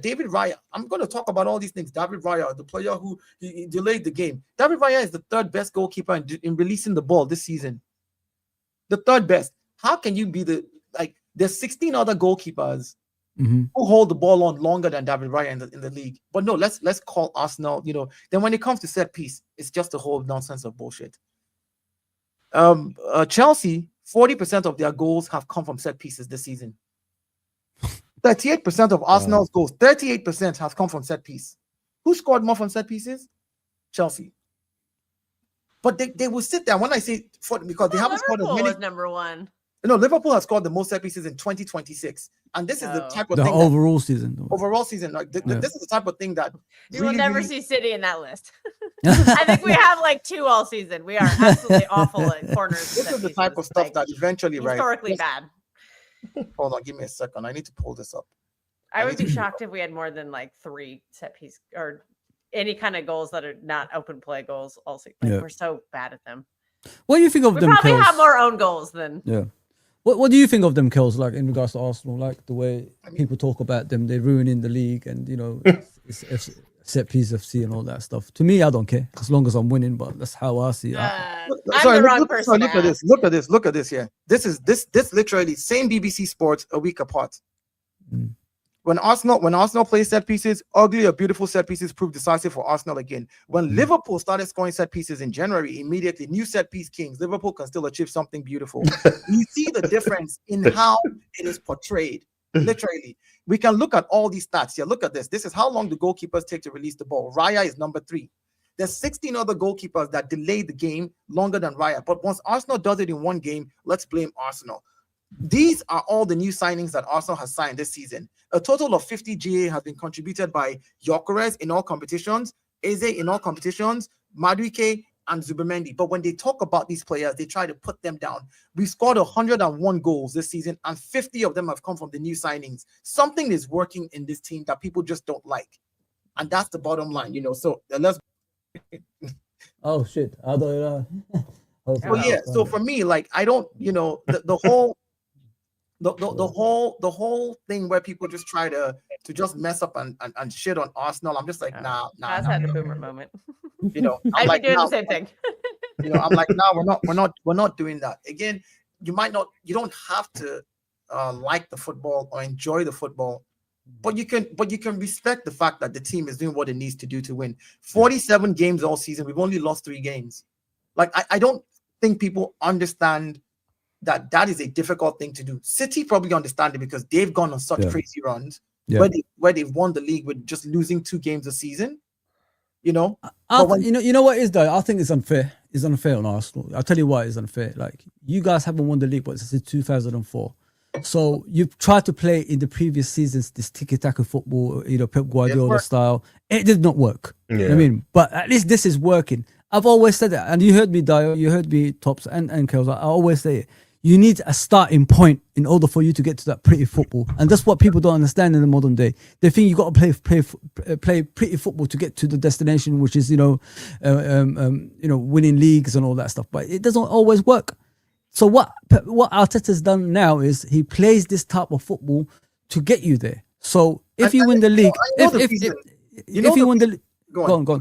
David Raya. I'm going to talk about all these things. David Raya, the player who he delayed the game. David Raya is the third best goalkeeper in releasing the ball this season. The third best. How can you be there's 16 other goalkeepers who hold the ball on longer than David Raya in the league. But no, let's call Arsenal, then when it comes to set piece, it's just a whole nonsense of bullshit. Chelsea, 40% of their goals have come from set pieces this season. 38% of Arsenal's goals, 38% have come from set piece. Who scored more from set pieces? Chelsea. But they will sit there when I say because they haven't scored as many. Was number one. No, Liverpool has scored the most set pieces in 2026, and this is the type of the thing. Overall season. This is the type of thing that you will never see City in that list. I think we have 2 all season. We are absolutely awful at corners. This is the type of stuff that eventually, historically bad. Hold on, give me a second. I need to pull this up. I would be shocked if we had more than 3 set piece or any kind of goals that are not open play goals. Also, we're so bad at them. What do you think of them? We probably have more own goals than. Yeah. What do you think of them, Kels? In regards to Arsenal, the way people talk about them, they're ruining the league, and it's set piece FC and all that stuff. To me, I don't care as long as I'm winning. But that's how I see it. I'm the wrong person. Look at this. Yeah, this is literally same BBC Sports a week apart. When Arsenal plays set pieces, ugly or beautiful set pieces prove decisive for Arsenal again. When Liverpool started scoring set pieces in January, immediately new set piece kings. Liverpool can still achieve something beautiful. You see the difference in how it is portrayed. Literally, we can look at all these stats here. Look at this. This is how long the goalkeepers take to release the ball. Raya is number 3. There's 16 other goalkeepers that delay the game longer than Raya. But once Arsenal does it in one game, let's blame Arsenal. These are all the new signings that Arsenal has signed this season. A total of 50 GA has been contributed by Gyökeres in all competitions, Eze in all competitions, Madueke, and Zubimendi. But when they talk about these players, they try to put them down. We've scored 101 goals this season, and 50 of them have come from the new signings. Something is working in this team that people just don't like. And that's the bottom line, So let's... Oh, shit. I don't know. Well, yeah. So for me, I don't, the whole thing where people just try to to just mess up and shit on Arsenal. I'm just like, nah. That's had a boomer moment. You know, I'm I'd like, be doing nah, the same thing. you know, I'm like, no, we're not doing that. Again, you don't have to like the football or enjoy the football, but you can respect the fact that the team is doing what it needs to do to win. 47 games all season, we've only lost 3 games. Like, I don't think people understand that is a difficult thing to do. City probably understand it because they've gone on such crazy runs where they've won the league with just losing 2 games a season. You know, you know what it is though. I think it's unfair. It's unfair on Arsenal. I'll tell you why it's unfair. Like, you guys haven't won the league, but since 2004. So you've tried to play in the previous seasons this tiki-taka football, you know, Pep Guardiola style. It did not work. Yeah. You know what I mean, but at least this is working. I've always said that, and you heard me, Dio. You heard me, Tops and Kels. I always say it. You need a starting point in order for you to get to that pretty football, and that's what people don't understand in the modern day. They think you got to play pretty football to get to the destination, which is winning leagues and all that stuff. But it doesn't always work. So what Arteta's done now is he plays this type of football to get you there. So if you win the league, if you win the league. Go on, bro.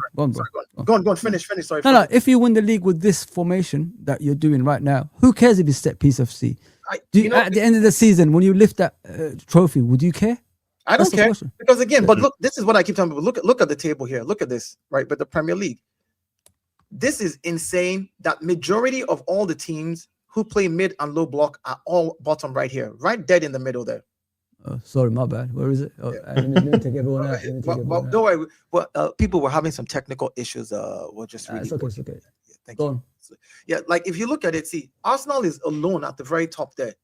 Go on. Finish. Sorry. No. If you win the league with this formation that you're doing right now, who cares if it's set piece FC? At the end of the season, when you lift that trophy, would you care? I don't care because again, but look, this is what I keep telling people. Look at the table here. Look at this, right? But the Premier League, this is insane. That majority of all the teams who play mid and low block are all bottom right here, right dead in the middle there. Oh, sorry, my bad. Where is it? Oh, let me take everyone out. Don't worry. Well, people were having some technical issues. We're just really. It's okay. Yeah, thank Go you. on. Yeah, like if you look at it, see, Arsenal is alone at the very top there.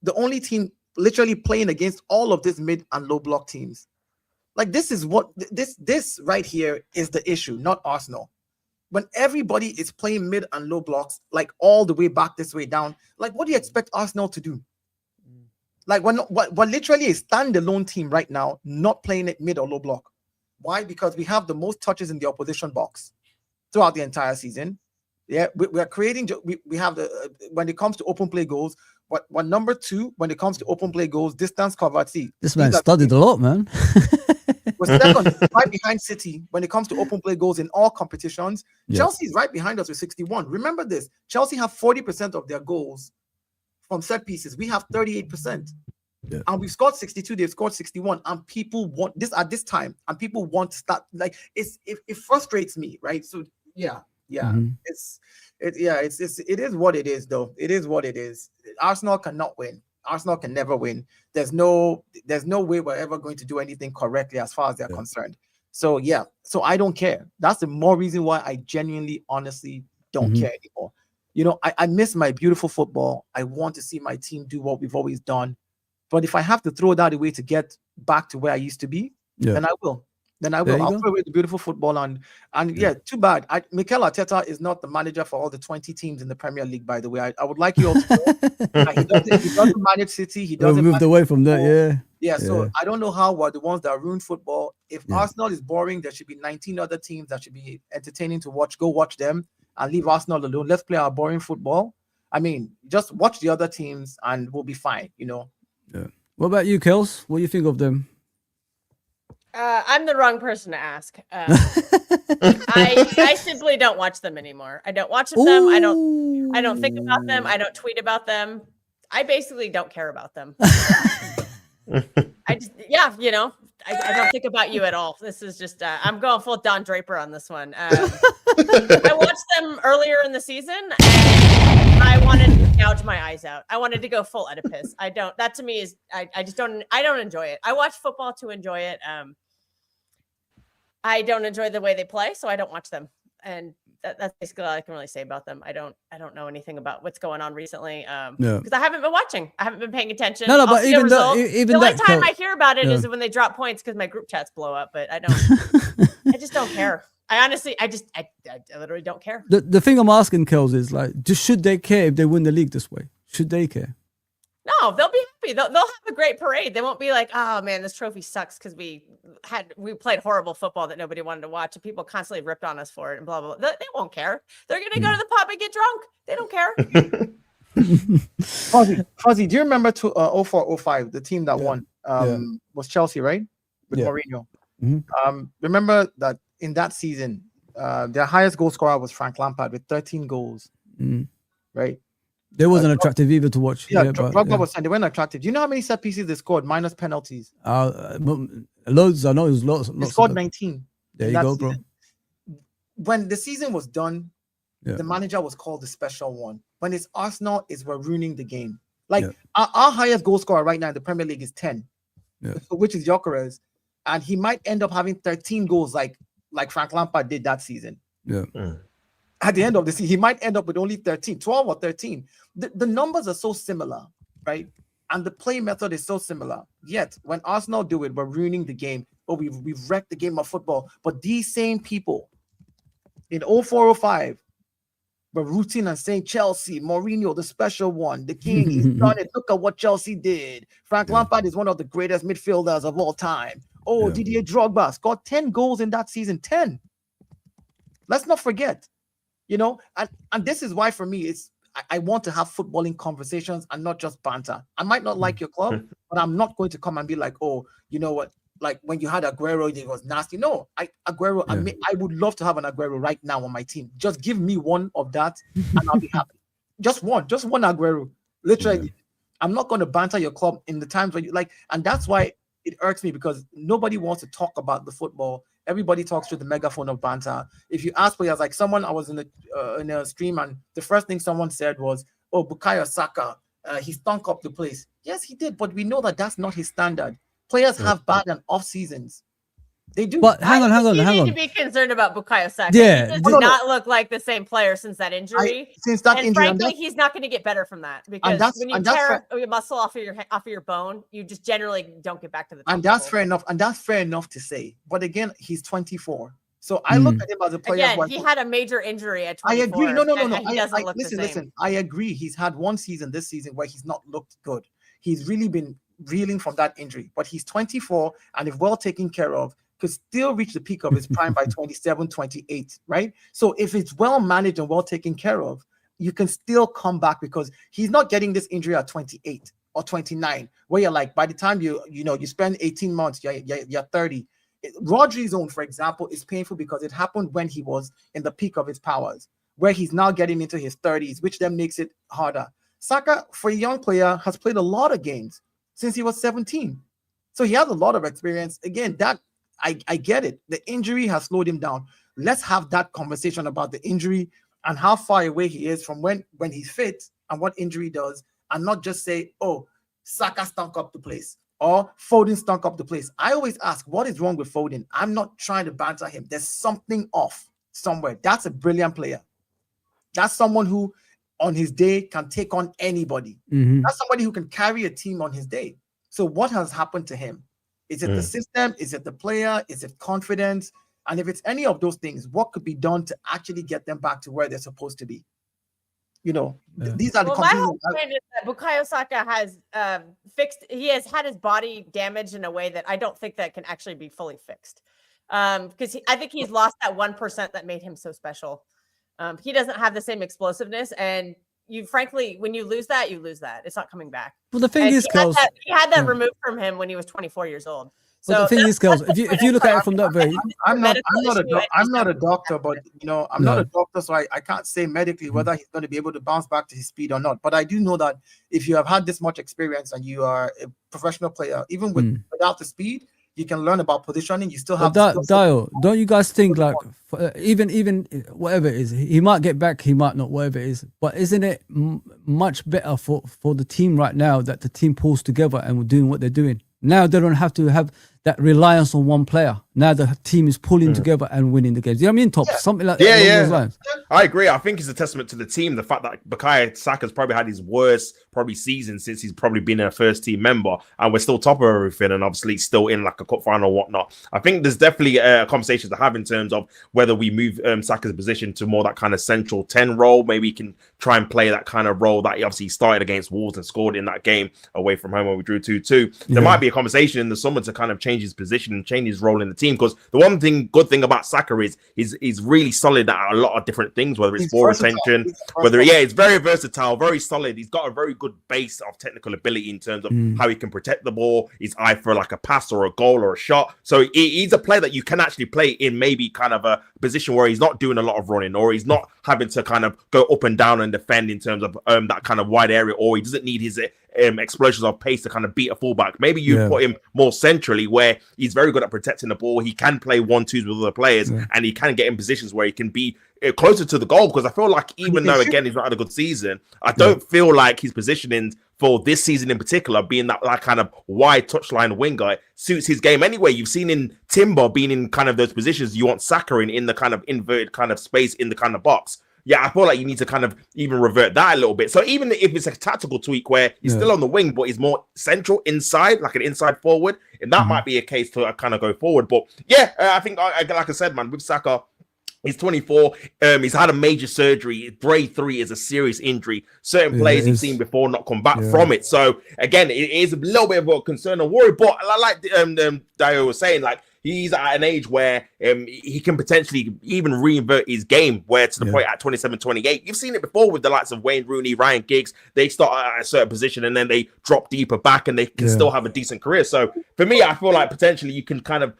The only team literally playing against all of these mid and low block teams. Like, this is what this right here is the issue, not Arsenal. When everybody is playing mid and low blocks, like all the way back this way down, like what do you expect Arsenal to do? Like, we're literally a standalone team right now, not playing it mid or low block. Why? Because we have the most touches in the opposition box throughout the entire season. Yeah, we are creating. We have the when it comes to open play goals. What number 2 when it comes to open play goals, distance covered. See, this man studied a lot, man. We're second, right behind City when it comes to open play goals in all competitions. Yeah. Chelsea is right behind us with 61. Remember this: Chelsea have 40% of their goals from set pieces. We have 38%. Yeah. And we've scored 62, they've scored 61, and people want this at this time, and people want to start, like, it frustrates me, right? So yeah. Mm-hmm. It is what it is, though. It is what it is. Arsenal cannot win. Arsenal can never win. There's no way we're ever going to do anything correctly as far as they're concerned. So yeah, so I don't care. That's the more reason why I genuinely, honestly don't care anymore. You know, I miss my beautiful football. I want to see my team do what we've always done. But if I have to throw that away to get back to where I used to be, then I will. I'll throw away the beautiful football and too bad. Mikel Arteta is not the manager for all the 20 teams in the Premier League, by the way. I would like you all to know. He doesn't manage City. He doesn't moved away from that, So I don't know how we're the ones that ruin football. If Arsenal is boring, there should be 19 other teams that should be entertaining to watch. Go watch them and leave Arsenal alone. Let's play our boring football. I mean, just watch the other teams and we'll be fine, you know. Yeah. What about you, Kels? What do you think of them? I'm the wrong person to ask. I simply don't watch them anymore. I don't watch them. I don't think about them. I don't tweet about them. I basically don't care about them. I don't think about you at all. This is just I'm going full Don Draper on this one. I watched them earlier in the season and I wanted to gouge my eyes out. I wanted to go full Oedipus. That to me is I don't enjoy it. I watch football to enjoy it. I don't enjoy the way they play, so I don't watch them. And that's basically all I can really say about them. I don't know anything about what's going on recently. Because I haven't been watching. I haven't been paying attention. No, but even the only that time I hear about it is when they drop points because my group chats blow up. But I don't. I just don't care. I honestly, I literally don't care. The thing I'm asking, Kels, is like, should they care if they win the league this way? Should they care? No, they'll be happy. They'll have a great parade. They won't be like, oh man, this trophy sucks because we played horrible football that nobody wanted to watch and people constantly ripped on us for it and blah, blah, blah. They won't care. They're going to go to the pub and get drunk. They don't care. Fuzzy, do you remember 04-05, the team that won was Chelsea, right? with Yeah. Mourinho. Mhm. Remember that in that season, their highest goal scorer was Frank Lampard with 13 goals, Mm. right? They wasn't attractive either to watch. Yeah, Yeah, but Drogba yeah. was saying they weren't attractive. Do you know how many set pieces they scored minus penalties? Loads. I know it was lots. They Lots scored of them. 19. There in you that go, season. bro. When the season was done, Yeah. the manager was called the special one. When it's Arsenal, we're ruining the game. Like Yeah. our highest goal scorer right now in the Premier League is 10, Yeah. which is Gyökeres, and he might end up having 13 goals like Frank Lampard did that season. Yeah. At the end of the season, he might end up with only 13, 12 or 13. The numbers are so similar, right? And the play method is so similar. Yet, when Arsenal do it, we're ruining the game. Or we've wrecked the game of football. But these same people in 0405 were rooting and saying Chelsea, Mourinho, the special one, the king, he's done it. Look at what Chelsea did. Frank Lampard is one of the greatest midfielders of all time. Oh, Didier Drogba scored 10 goals in that season. 10. Let's not forget. And this is why for me I want to have footballing conversations and not just banter. I might not like your club, but I'm not going to come and be like, oh, you know what? Like when you had Aguero, it was nasty. No, I would love to have an Aguero right now on my team. Just give me one of that and I'll be happy. Just one Aguero. Literally, I'm not going to banter your club in the times when you like, and that's why it irks me because nobody wants to talk about the football. Everybody talks through the megaphone of banter. If you ask players, like someone, I was in a stream and the first thing someone said was, "Oh, Bukayo Saka, he stunk up the place." Yes, he did, but we know that that's not his standard. Players have bad and off seasons. They do. But hang on. You need to be concerned about Bukayo Saka. Yeah, he does not look like the same player since that injury. Frankly, he's not going to get better from that because when you tear a muscle off of your bone, you just generally don't get back to the top. And that's fair enough. And that's fair enough to say. But again, he's 24. So I look at him as a player. Again, he had a major injury at 24. I agree. No. He doesn't look the same. Listen. I agree. He's had one season this season where he's not looked good. He's really been reeling from that injury. But he's 24, and if well taken care of, could still reach the peak of his prime by 27, 28, right? So if it's well managed and well taken care of, you can still come back because he's not getting this injury at 28 or 29, where you're like, by the time you spend 18 months, you're 30. Rodri's own, for example, is painful because it happened when he was in the peak of his powers, where he's now getting into his 30s, which then makes it harder. Saka, for a young player, has played a lot of games since he was 17. So he has a lot of experience. Again, that I get it. The injury has slowed him down. Let's have that conversation about the injury and how far away he is from when he's fit and what injury does, and not just say, oh, Saka stunk up the place or Foden stunk up the place. I always ask, what is wrong with Foden? I'm not trying to banter him. There's something off somewhere. That's a brilliant player. That's someone who on his day can take on anybody. That's somebody who can carry a team on his day. So what has happened to him? Is it the system? Is it the player? Is it confidence? And if it's any of those things, what could be done to actually get them back to where they're supposed to be? These are the my whole point is that Bukayo Saka has he has had his body damaged in a way that I don't think that can actually be fully fixed. Because I think he's lost that 1% that made him so special. He doesn't have the same explosiveness, and frankly, when you lose that, you lose that. It's not coming back. Well, the thing is, Kels, he had that removed from him when he was 24 years old. So the thing is, Kels, if you look at it from that very, I'm not a doctor, but I'm not a doctor, so I can't say medically whether he's going to be able to bounce back to his speed or not. But I do know that if you have had this much experience and you are a professional player, even without the speed, you can learn about positioning. You still have Dio. Don't you guys think like even whatever it is, he might get back, he might not, whatever it is. But isn't it much better for the team right now that the team pulls together and we're doing what they're doing? Now they don't have to have that reliance on one player. Now the team is pulling together and winning the games. You know what I mean, Top? Something like that. Yeah. Those lines. I agree. I think it's a testament to the team. The fact that Bukayo Saka's probably had his worst season since he's probably been a first team member, and we're still top of everything, and obviously still in like a cup final or whatnot. I think there's definitely a conversation to have in terms of whether we move Saka's position to more that kind of central 10 role. Maybe he can try and play that kind of role that he obviously started against Wolves and scored in that game away from home when we drew 2-2. There might be a conversation in the summer to kind of change change his position and change his role in the team. Because the good thing about Saka is he's really solid at a lot of different things, whether it's ball retention, it's very versatile, very solid. He's got a very good base of technical ability in terms of how he can protect the ball, his eye for like a pass or a goal or a shot. So he's a player that you can actually play in maybe kind of a position where he's not doing a lot of running, or he's not having to kind of go up and down and defend in terms of that kind of wide area, or he doesn't need his explosions of pace to kind of beat a fullback. Maybe you put him more centrally where he's very good at protecting the ball. He can play 1-2s with other players, and he can get in positions where he can be closer to the goal. Because I feel like even though again he's not had a good season, I don't feel like his positioning for this season in particular, being that like kind of wide touchline winger, suits his game anyway. You've seen in Timber being in kind of those positions you want Saka in the kind of inverted kind of space in the kind of box. Yeah, I feel like you need to kind of even revert that a little bit. So even if it's a tactical tweak where he's still on the wing, but he's more central inside, like an inside forward, and that might be a case to kind of go forward. But yeah, I think, like I said, man, with Saka, he's 24. He's had a major surgery. Grade 3 is a serious injury. Certain players he's seen before not come back from it. So again, it is a little bit of a concern and worry. But like Dio was saying, like, he's at an age where he can potentially even reinvert his game, where to the point at 27, 28. You've seen it before with the likes of Wayne Rooney, Ryan Giggs. They start at a certain position and then they drop deeper back and they can still have a decent career. So for me, I feel like potentially you can kind of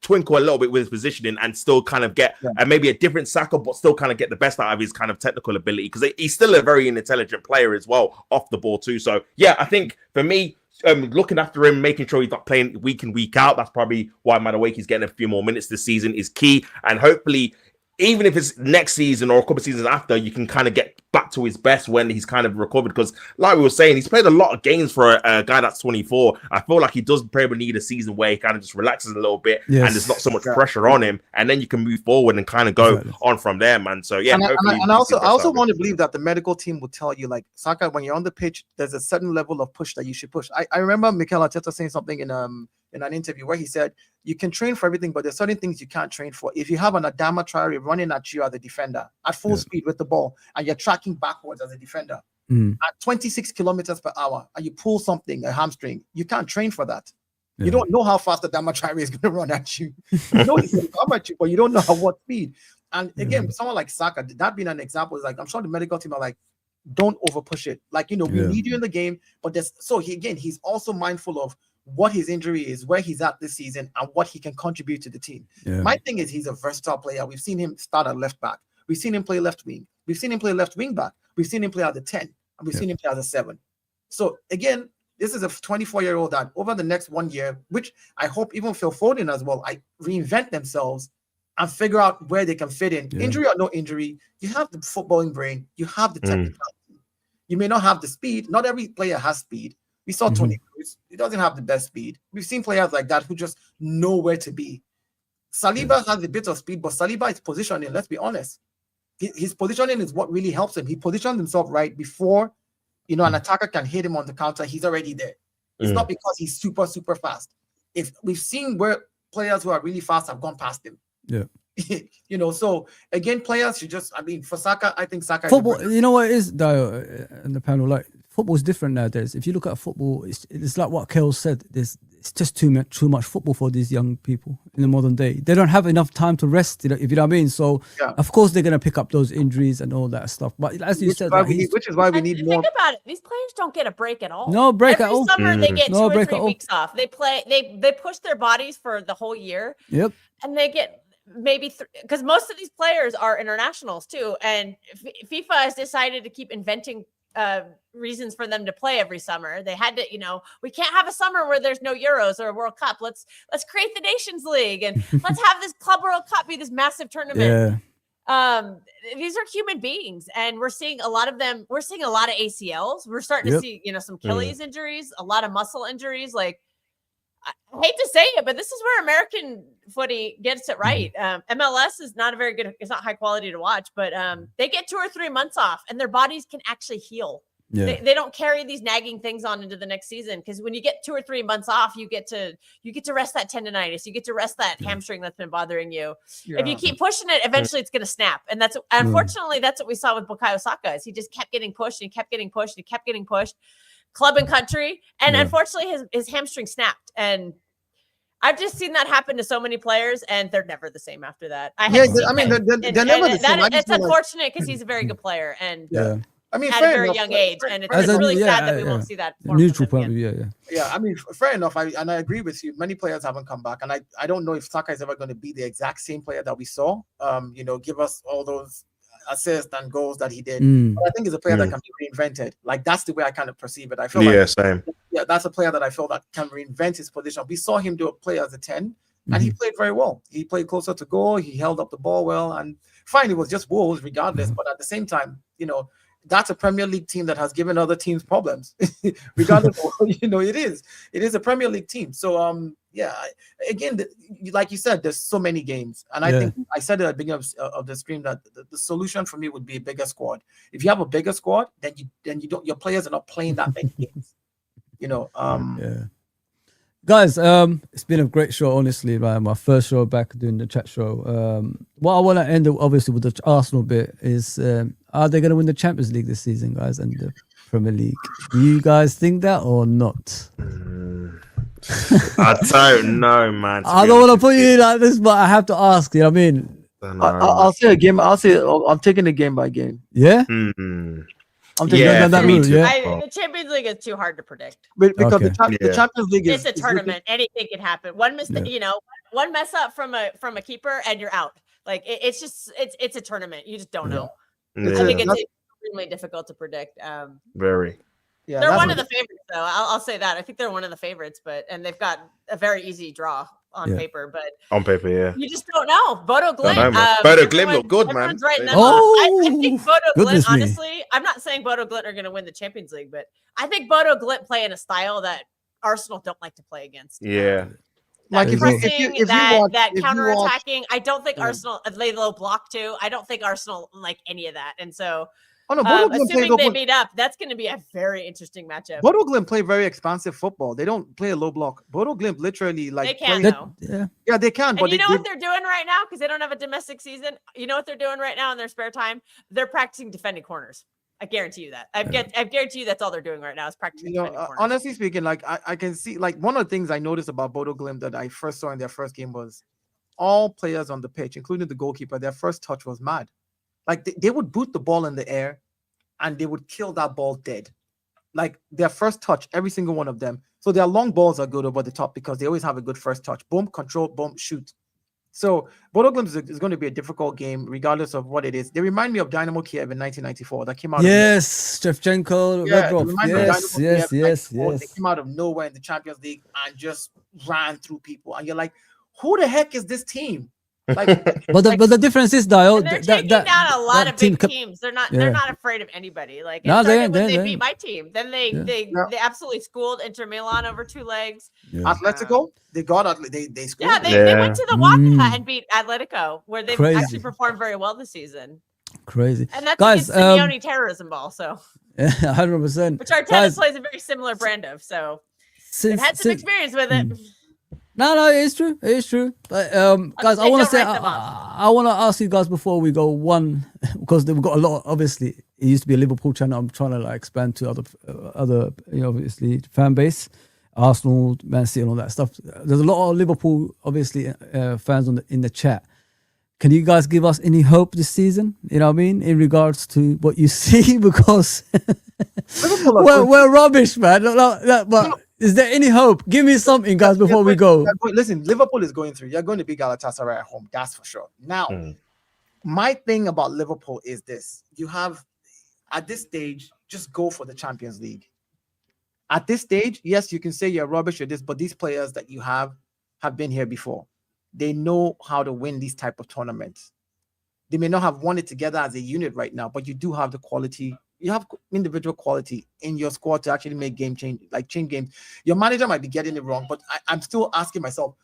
twinkle a little bit with his positioning and still kind of get maybe a different Saka, but still kind of get the best out of his kind of technical ability, because he's still a very intelligent player as well off the ball too. So yeah, I think for me, looking after him, making sure he's not playing week in, week out. That's probably why Madueke's getting a few more minutes this season is key. And hopefully, even if it's next season or a couple of seasons after, you can kind of get back to his best when he's kind of recovered. Because like we were saying, he's played a lot of games for a guy that's 24. I feel like he does probably need a season where he kind of just relaxes a little bit and there's not so much pressure on him. And then you can move forward and kind of go on from there, man. So yeah. And I also want to believe that the medical team will tell you, like, Saka, when you're on the pitch, there's a certain level of push that you should push. I remember Mikel Arteta saying something in an interview where he said, you can train for everything, but there's certain things you can't train for. If you have an Adama Traore running at you as a defender at full speed with the ball, and you're tracking backwards as a defender at 26 kilometers per hour, and you pull something, a hamstring, you can't train for that. You don't know how fast Adama Traore is going to run at you. You know he's going to come at you, but you don't know at what speed. And again, someone like Saka, that being an example, is like, I'm sure the medical team are like, don't over push it. Like, we need you in the game, but he's also mindful of what his injury is, where he's at this season, and what he can contribute to the team. My thing is, he's a versatile player. We've seen him start at left back. We've seen him play left wing. We've seen him play left wing back. We've seen him play as a 10. And we've seen him play as a 7. So again, this is a 24-year-old that over the next 1 year, which I hope even Phil Foden as well, reinvent themselves and figure out where they can fit in. Injury or no injury, you have the footballing brain. You have the technical. You may not have the speed. Not every player has speed. We saw Toni Kroos. He doesn't have the best speed. We've seen players like that who just know where to be. Saliba has a bit of speed, but Saliba is positioning. Let's be honest. His positioning is what really helps him. He positions himself right before, an attacker can hit him on the counter. He's already there. It's not because he's super, super fast. If we've seen where players who are really fast have gone past him. So again, players should just, for Saka, I think Saka football, you know what it is, though, in the panel, like, football is different nowadays. If you look at football, it's like what Kel said. It's just too much football for these young people in the modern day. They don't have enough time to rest, if you know what I mean. So of course they're gonna pick up those injuries and all that stuff. But as you said, which is why we need more. Think about it. These players don't get a break at all. No break at all. Every summer they get 2 or 3 weeks off. They play. They push their bodies for the whole year. Yep. And they get maybe because most of these players are internationals too, and FIFA has decided to keep inventing reasons for them to play every summer. They had to, we can't have a summer where there's no Euros or a World Cup. Let's create the Nations League and let's have this Club World Cup be this massive tournament. These are human beings, and we're seeing a lot of them. We're seeing a lot of ACLs. We're starting to see, some Achilles injuries, a lot of muscle injuries. Like, I hate to say it, but this is where American footy gets it right. MLS is not it's not high quality to watch, but they get 2 or 3 months off and their bodies can actually heal. They don't carry these nagging things on into the next season, because when you get 2 or 3 months off, you get to rest that tendonitis. You get to rest that hamstring that's been bothering you. If you keep pushing it, eventually it's going to snap. And that's unfortunately that's what we saw with Bukayo Saka. Is he just kept getting pushed and kept getting pushed and kept getting pushed. Club and country, and unfortunately his hamstring snapped. And I've just seen that happen to so many players, and they're never the same after that. Yeah, I mean, they're never the same. It's unfortunate because he's a very good player, and yeah. I mean, at a very young age, and it's really sad that we won't see that. Neutral point of view, yeah. I mean, fair enough. I agree with you. Many players haven't come back, and I don't know if Saka is ever going to be the exact same player that we saw. Give us all those assists and goals that he did. But I think he's a player that can be reinvented. Like that's the way I kind of perceive it. I feel same. Yeah, that's a player that I feel that can reinvent his position. We saw him play as a 10, and he played very well. He played closer to goal. He held up the ball well, and fine, it was just Wolves regardless. But at the same time, that's a Premier League team that has given other teams problems, regardless of, it is a Premier League team. So, again, like you said, there's so many games. And I think I said at the beginning of the stream that the solution for me would be a bigger squad. If you have a bigger squad, then your players are not playing that many games, Guys, it's been a great show, honestly. Right, my first show back doing the chat show. What I want to end obviously with the Arsenal bit is, are they going to win the Champions League this season, guys, and the Premier League? Do you guys think that or not? I don't know, man. I don't want to put you like this, but I have to ask. You know what I mean? I'll say a game. I'm taking it game by game. Yeah. I'm taking that route. The Champions League is too hard to predict because the Champions League is a tournament. Anything can happen. One mistake, one mess up from a keeper, and you're out. Like it's a tournament. You just don't know. I think it's extremely difficult to predict. Very. Yeah, they're one of the favorites, though. I'll say that. I think they're one of the favorites, and they've got a very easy draw on paper. But on paper, you just don't know. Bodo Glimt. Bodo Glimt look good, man. I think Bodo Glimt. Honestly, I'm not saying Bodo Glimt are going to win the Champions League, but I think Bodo Glimt play in a style that Arsenal don't like to play against. Yeah. Like that counter-attacking. I don't think Arsenal they low block too. I don't think Arsenal like any of that, and so. Assuming they meet up, that's going to be a very interesting matchup. Bodo Glimt play very expansive football. They don't play a low block. Bodo Glimt literally they can though. Yeah, they can. But you know what they're doing right now because they don't have a domestic season. You know what they're doing right now in their spare time? They're practicing defending corners. I guarantee you that. I guarantee you that's all they're doing right now is practicing defending corners. Honestly speaking, like I can see, like one of the things I noticed about Bodo Glimt that I first saw in their first game was all players on the pitch, including the goalkeeper, their first touch was mad. Like they would boot the ball in the air and they would kill that ball dead. Like their first touch, every single one of them. So their long balls are good over the top because they always have a good first touch. Boom, control, boom, shoot. So Bodo Glimt is going to be a difficult game regardless of what it is. They remind me of Dynamo Kiev in 1994 that came out. Yes, Shevchenko. Yes. They came out of nowhere in the Champions League and just ran through people. And you're like, who the heck is this team? Like, but the difference is, Dio, they're taking down a lot of big teams. They're not afraid of anybody. Like when they beat my team, then they absolutely schooled Inter Milan over 2 legs. Atletico, they schooled. Yeah, they went to the Waka and beat Atletico, where they've actually performed very well this season. Crazy, and that's against Simeone terrorism ball. So 100%. Which Arteta plays a very similar brand of. So they've had some experience with it. No, it's true. It's true. But guys, I want to say, I want to ask you guys before we go one, because we've got a lot. Obviously, it used to be a Liverpool channel. I'm trying to expand to other, obviously fan base, Arsenal, Man City, and all that stuff. There's a lot of Liverpool, obviously, fans in the chat. Can you guys give us any hope this season? You know what I mean, in regards to what you see, because we're rubbish, man. But. Is there any hope? Give me something, guys, before we go. Listen, Liverpool is going through. You're going to beat Galatasaray at home. That's for sure. Now, my thing about Liverpool is this. You have, at this stage, just go for the Champions League. At this stage, yes, you can say you're rubbish at this, but these players that you have been here before. They know how to win these type of tournaments. They may not have won it together as a unit right now, but you do have the quality. You have individual quality in your squad to actually make change games. Your manager might be getting it wrong, but I'm still asking myself,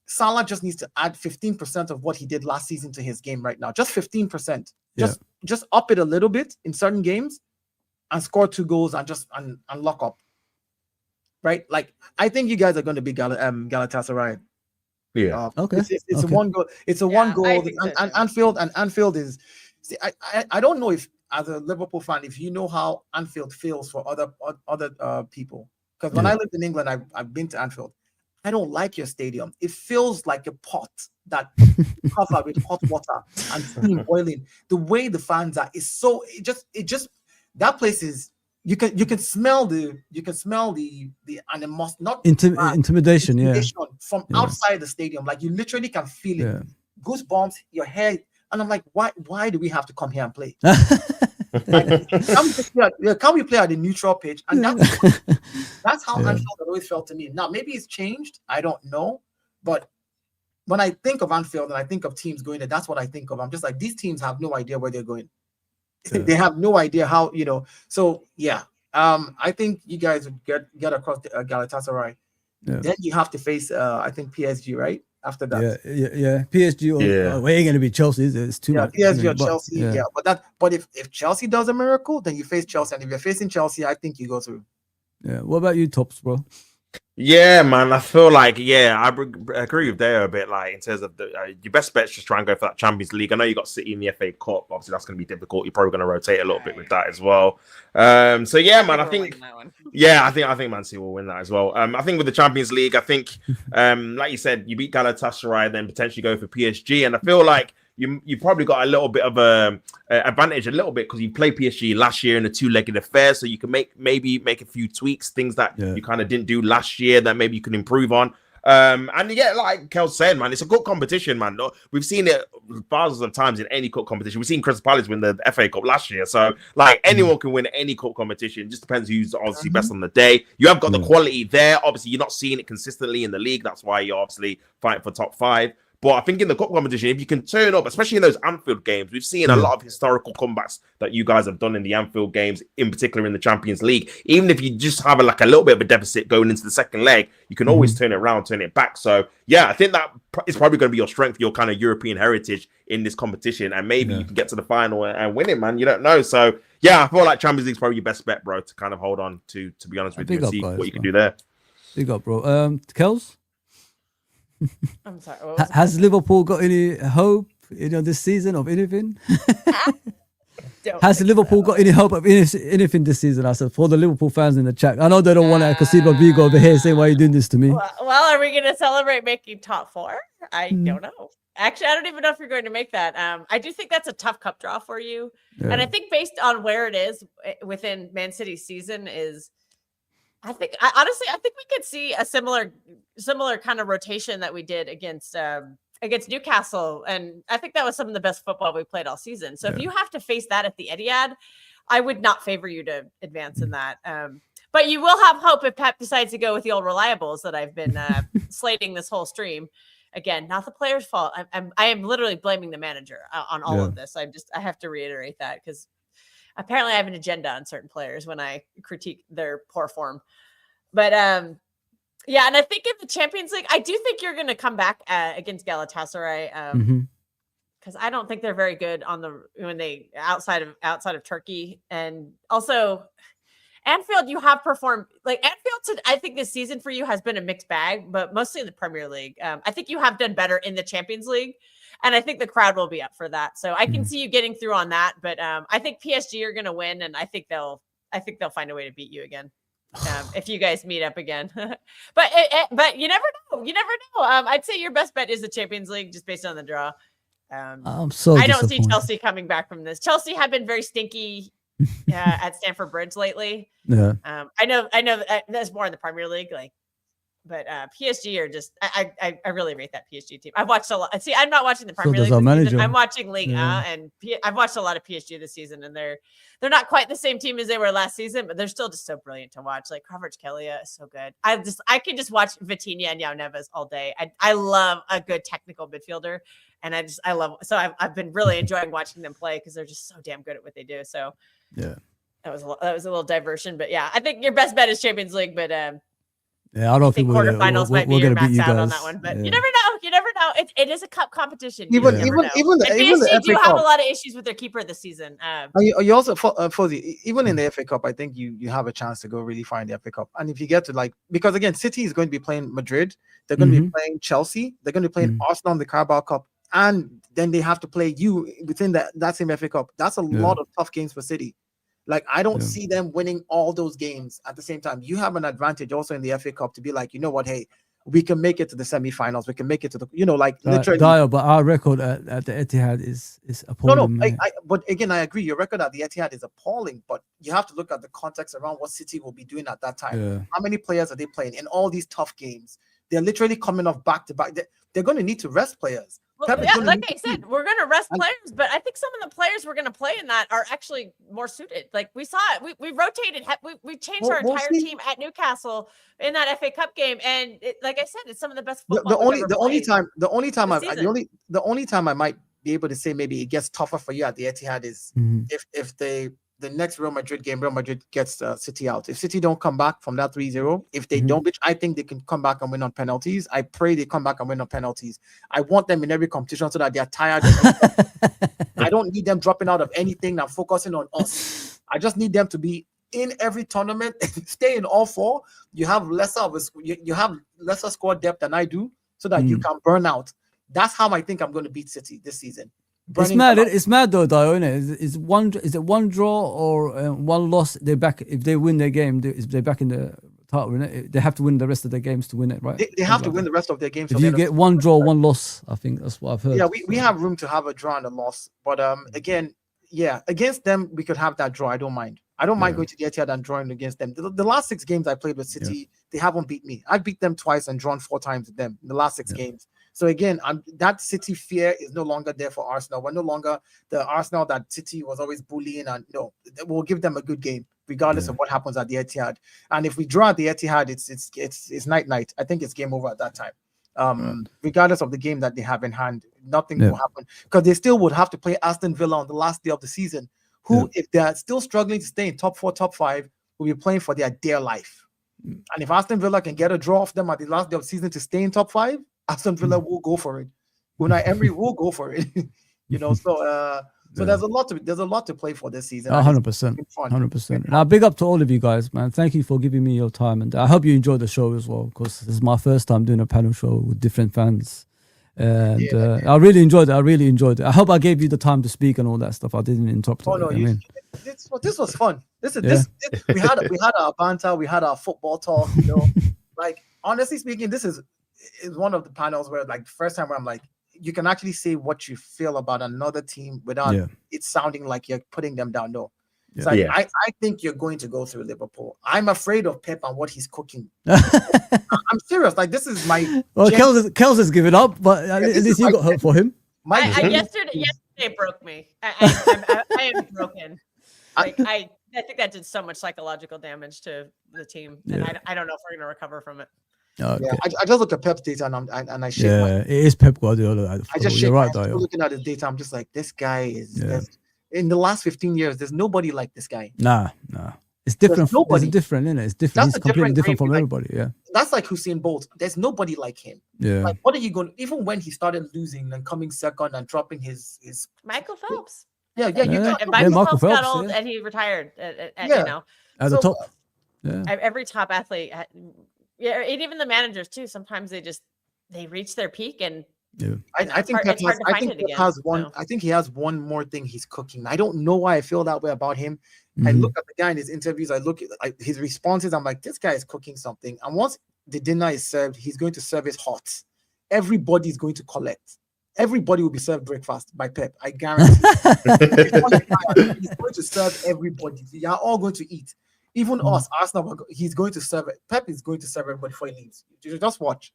Salah just needs to add 15% of what he did last season to his game right now. Just 15%. Just up it a little bit in certain games and score 2 goals and lock up. Right? Like, I think you guys are going to be Galatasaray. Yeah. Okay. It's a one goal. It's a one goal. And Anfield is. See, I don't know if, as a Liverpool fan, if you know how Anfield feels for other people. Because when I lived in England, I've been to Anfield. I don't like your stadium. It feels like a pot that covered with hot water and steam boiling. The way the fans are is so it just that place is you can smell the animosity, not intimidation, from outside the stadium. Like you literally can feel it. yeah. Goosebumps, your hair, and I'm like, why do we have to come here and play? Like, can we play at the neutral pitch? And that's how Anfield had always felt to me. Now maybe it's changed. I don't know, but when I think of Anfield and I think of teams going there, that's what I think of. I'm just like, these teams have no idea where they're going. They have no idea how, So yeah, I think you guys would get across the, Galatasaray. Yeah. Then you have to face, I think PSG, right? After that, yeah. PSG, we ain't gonna be Chelsea. It's too much. PSG or Chelsea, But if Chelsea does a miracle, then you face Chelsea, and if you're facing Chelsea, I think you go through. Yeah. What about you, Tops, bro? Yeah, man. I feel like I agree with Deo a bit. Like in terms of your best bet's just try and go for that Champions League. I know you got City in the FA Cup. Obviously, that's going to be difficult. You're probably going to rotate a little bit with that as well. So yeah, man. I think I think Man City will win that as well. I think with the Champions League, I think like you said, you beat Galatasaray, then potentially go for PSG, and I feel like you probably got a little bit of a advantage, a little bit, because you played PSG last year in a two-legged affair, so you can maybe make a few tweaks, things that you kind of didn't do last year that maybe you can improve on. And yeah, like Kel said, man, it's a good competition, man. We've seen it thousands of times in any cup competition. We've seen Crystal Palace win the FA Cup last year, so like anyone can win any cup competition. It just depends who's obviously best on the day. You have got the quality there. Obviously, you're not seeing it consistently in the league. That's why you're obviously fighting for top 5. But I think in the cup competition, if you can turn up, especially in those Anfield games, we've seen a lot of historical comebacks that you guys have done in the Anfield games, in particular in the Champions League. Even if you just have a little bit of a deficit going into the second leg, you can always turn it around, turn it back. So yeah, I think that is probably going to be your strength, your kind of European heritage in this competition. And maybe you can get to the final and win it, man. You don't know. So yeah, I feel like Champions League is probably your best bet, bro, to kind of hold on to be honest with you, and see what you can do there. Big up, bro. Kels? I'm sorry. Has Liverpool got any hope, this season of anything? Has Liverpool got any hope of anything this season? I said, for the Liverpool fans in the chat. I know they don't want to concede Vigo over here saying, why are you doing this to me? Well, are we going to celebrate making top 4? I don't know. Actually, I don't even know if you're going to make that. I do think that's a tough cup draw for you. And I think based on where it is within Man City's season I think we could see a similar kind of rotation that we did against Newcastle, and I think that was some of the best football we played all season. So if you have to face that at the Etihad, I would not favor you to advance in that. But you will have hope if Pep decides to go with the old reliables that I've been slating this whole stream. Again, not the player's fault. I am literally blaming the manager on all of this. I have to reiterate that, because apparently I have an agenda on certain players when I critique their poor form. But yeah, and I think in the Champions League, I do think you're going to come back against Galatasaray, because I don't think they're very good outside of Turkey. And also Anfield, you have performed Anfield. I think this season for you has been a mixed bag, but mostly in the Premier League. I think you have done better in the Champions League. And I think the crowd will be up for that. So I can see you getting through on that. But I think PSG are going to win, and I think they'll find a way to beat you again if you guys meet up again. But you never know. You never know. I'd say your best bet is the Champions League, just based on the draw. I'm so I don't see Chelsea coming back from this. Chelsea have been very stinky at Stamford Bridge lately. Yeah. I know that's more in the Premier League, but PSG are just I really rate that PSG team. I've watched a lot. See, I'm not watching the Premier League this season. I'm watching League A, and I've watched a lot of PSG this season, and they're not quite the same team as they were last season, but they're still just so brilliant to watch. Like Kvaratskhelia is so good. I can just watch Vitinha and João Neves all day. I love a good technical midfielder, and I've been really enjoying watching them play, because they're just so damn good at what they do. So yeah, that was a little diversion, but yeah, I think your best bet is Champions League, but yeah, I don't think quarterfinals might be your max out on that one, but you never know. You never know. It is a cup competition. Even the PSG do FA have Cup. a lot of issues with their keeper this season. You also, Fozzy, even in the FA Cup, I think you have a chance to go really far in the FA Cup. And if you get to because again, City is going to be playing Madrid, they're going to be playing Chelsea, they're going to be playing Arsenal in the Carabao Cup, and then they have to play you within that same FA Cup. That's a lot of tough games for City. I don't see them winning all those games at the same time. You have an advantage also in the FA Cup to be like, you know what, hey, we can make it to the semi-finals. We can make it to the, literally. Dyer, but our record at the Etihad is appalling. No, but again, I agree. Your record at the Etihad is appalling, but you have to look at the context around what City will be doing at that time. Yeah. How many players are they playing in all these tough games? They're literally coming off back to back. They're going to need to rest players. Well, yeah, like I said, we're going to rest players, but I think some of the players we're going to play in that are actually more suited. Like we saw it, we rotated, we changed our entire team at Newcastle in that FA Cup game, and like I said, it's some of the best football. The only time I might be able to say maybe it gets tougher for you at the Etihad is if the next Real Madrid game, Real Madrid gets City out. If City don't come back from that 3-0, if they don't, which I think they can come back and win on penalties. I pray they come back and win on penalties. I want them in every competition so that they're tired. I don't need them dropping out of anything and focusing on us. I just need them to be in every tournament, stay in all four. You have lesser score depth than I do, so that you can burn out. That's how I think I'm going to beat City this season. It's mad. It's mad though, isn't it? Is it one draw or one loss? They're back. If they win their game, they're back in the title. Innit? They have to win the rest of their games to win it, right? They have to win the rest of their games. If you get one draw, one loss, I think that's what I've heard. Yeah, we have room to have a draw and a loss, but again, against them we could have that draw. I don't mind. I don't mind going to the Etihad and drawing against them. The last 6 games I played with City, they haven't beat me. I beat them twice and drawn 4 times with them in the last 6 games. So again, that City fear is no longer there for Arsenal. We're no longer the Arsenal that City was always bullying, and we'll give them a good game regardless of what happens at the Etihad. And if we draw at the Etihad, it's night. I think it's game over at that time. Regardless of the game that they have in hand, nothing will happen because they still would have to play Aston Villa on the last day of the season, who, if they're still struggling to stay in top 4, top 5, will be playing for their dear life. And if Aston Villa can get a draw off them at the last day of the season to stay in top 5, Aston Villa will go for it. Unai Emery will go for it. So there's a lot to play for this season. 100%, 100%. Now, big up to all of you guys, man. Thank you for giving me your time, and I hope you enjoyed the show as well, because this is my first time doing a panel show with different fans, and I really enjoyed it. I hope I gave you the time to speak and all that stuff. I didn't interrupt. This was fun. We had our banter, we had our football talk. Like honestly speaking, this is one of the panels where like first time where I'm like, you can actually say what you feel about another team without it sounding like you're putting them down. No. It's like, I think you're going to go through Liverpool. I'm afraid of Pep and what he's cooking. I'm serious. Like this is my Kels has given up, but at least you got hope for him. Yesterday broke me. I am broken. Like I think that did so much psychological damage to the team, and I don't know if we're going to recover from it. Okay. Yeah, I just look at Pep's data and I shake it is Pep Guardiola. I just shake my head looking at his data. I'm just like, this guy is in the last 15 years, there's nobody like this guy. Nah. It's different. It's different, isn't it? It's different. He's completely different from everybody. Yeah. That's like Usain Bolt. There's nobody like him. Yeah. Like, what are you going? Even when he started losing and coming second and dropping his Michael Phelps. Michael Phelps got old and he retired. At the top. Yeah. Every top athlete. Yeah, and even the managers too. Sometimes they reach their peak, and I think Pep has one. I think he has one more thing he's cooking. I don't know why I feel that way about him. I look at the guy in his interviews. I look at his responses. I'm like, this guy is cooking something. And once the dinner is served, he's going to serve it hot. Everybody's going to collect. Everybody will be served breakfast by Pep. I guarantee. He's going to serve everybody. You are all going to eat. Even us, Arsenal, he's going to serve it. Pep is going to serve everybody before he leaves. Just watch.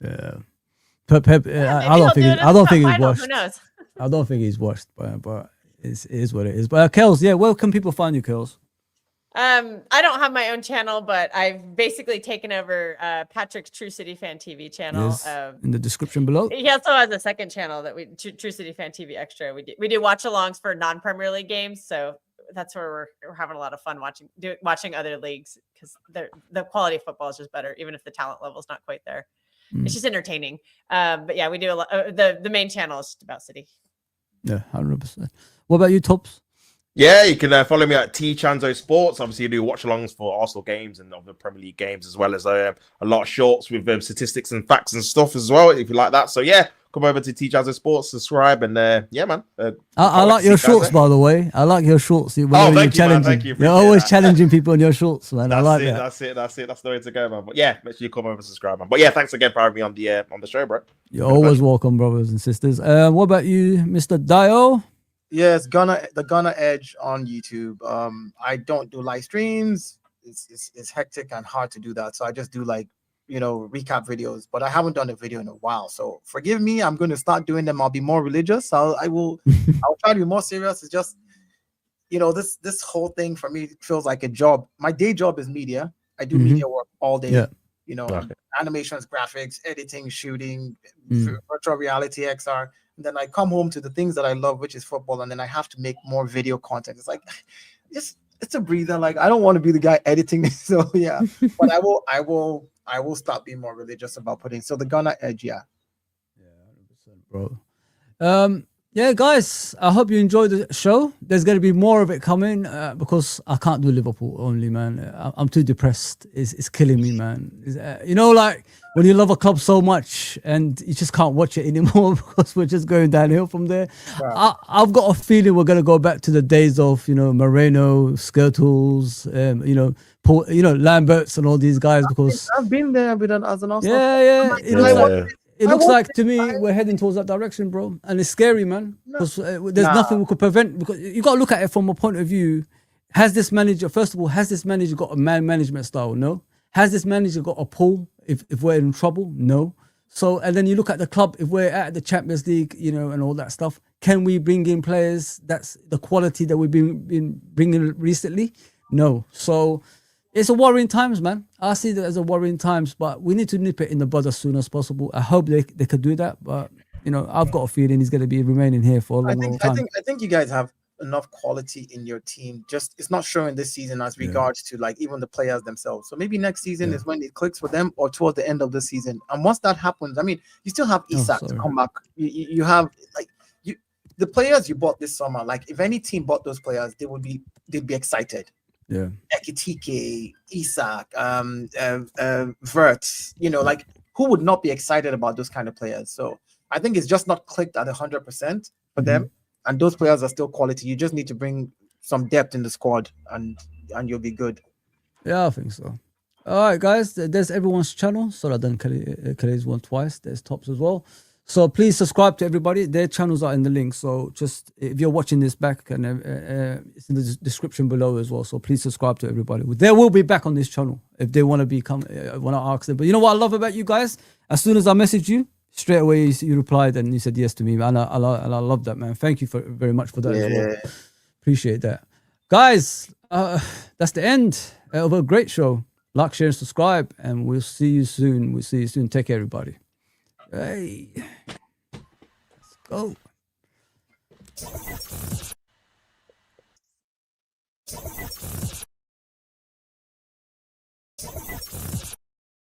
Yeah. Pep. I don't think he's washed. Who knows? I don't think he's washed, but it is what it is. But Kels, where can people find you, Kels? I don't have my own channel, but I've basically taken over Patrick's True City Fan TV channel. In the description below. He also has a second channel that True City Fan TV Extra. We do watch alongs for non-Premier League games, so that's where we're having a lot of fun watching other leagues, because the quality of football is just better, even if the talent level is not quite there. It's just entertaining. But yeah, we do a lot. The main channel is just about City. Yeah, 100%. What about you, Tops? Yeah, you can follow me at T Chanzo Sports. Obviously, you do watch-alongs for Arsenal games and other Premier League games, as well as a lot of shorts with statistics and facts and stuff as well, if you like that. So yeah, come over to Teach Jazz Sports, subscribe, and yeah, man. I like your shorts, by the way. I like your shorts. Thank you, man. Thank you. You're always challenging people in your shorts, man. I like that. That's it. That's the way to go, man. But yeah, make sure you come over and subscribe, man. But yeah, thanks again for having me on the show, bro. You're always welcome, brothers and sisters. What about you, Mr. Dio? Yes, the Gunner Edge on YouTube. I don't do live streams. It's hectic and hard to do that. So I just do like, recap videos, but I haven't done a video in a while. So forgive me. I'm going to start doing them. I'll be more religious. I'll try to be more serious. It's just, this whole thing for me feels like a job. My day job is media. I do media work all day. Yeah. Animations, graphics, editing, shooting, virtual reality, XR. And then I come home to the things that I love, which is football. And then I have to make more video content. It's like, it's a breather. Like, I don't want to be the guy editing this. So yeah, but I will stop being more religious about putting. So the Gunner Edge, yeah. Yeah, 100%, bro. Yeah, guys, I hope you enjoyed the show. There's going to be more of it coming because I can't do Liverpool only, man. I'm too depressed. It's killing me, man. Like when you love a club so much and you just can't watch it anymore because we're just going downhill from there. Wow. I've got a feeling we're going to go back to the days of, Moreno, Skirtles, Paul, Lamberts and all these guys because I've been there with an as an Arsenal. Yeah. It looks like to me we're heading towards that direction, bro, and it's scary, man. Because there's nothing we could prevent. Because you got to look at it from a point of view. Has this manager got a man management style? No. Has this manager got a pull if we're in trouble? No. So and then you look at the club if we're at the Champions League, and all that stuff. Can we bring in players that's the quality that we've been bringing recently? No. So. It's a worrying times, man. I see that as a worrying times, but we need to nip it in the bud as soon as possible. I hope they could do that, but I've got a feeling he's going to be remaining here for a long time. I think you guys have enough quality in your team. Just it's not showing this season as regards to like even the players themselves. So maybe next season is when it clicks for them, or towards the end of the season. And once that happens, I mean, you still have Isak to come back. You have the players you bought this summer. Like if any team bought those players, they'd be excited. Yeah, Ekitike, Isak, Vert, like who would not be excited about those kind of players? So I think it's just not clicked at 100% for them, and those players are still quality. You just need to bring some depth in the squad, and you'll be good. Yeah, I think so. All right, guys, there's everyone's channel. So I've done Kelly's one twice. There's Tops as well. So please subscribe to everybody. Their channels are in the link. So just if you're watching this back, and it's in the description below as well. So please subscribe to everybody. They will be back on this channel if they want to want to ask them. But you know what I love about you guys? As soon as I messaged you, straight away you replied and you said yes to me, man. I love that, man. Thank you very much for that as well. Appreciate that, guys. That's the end of a great show. Like, share, and subscribe, and we'll see you soon. Take care, everybody. Hey, let's go.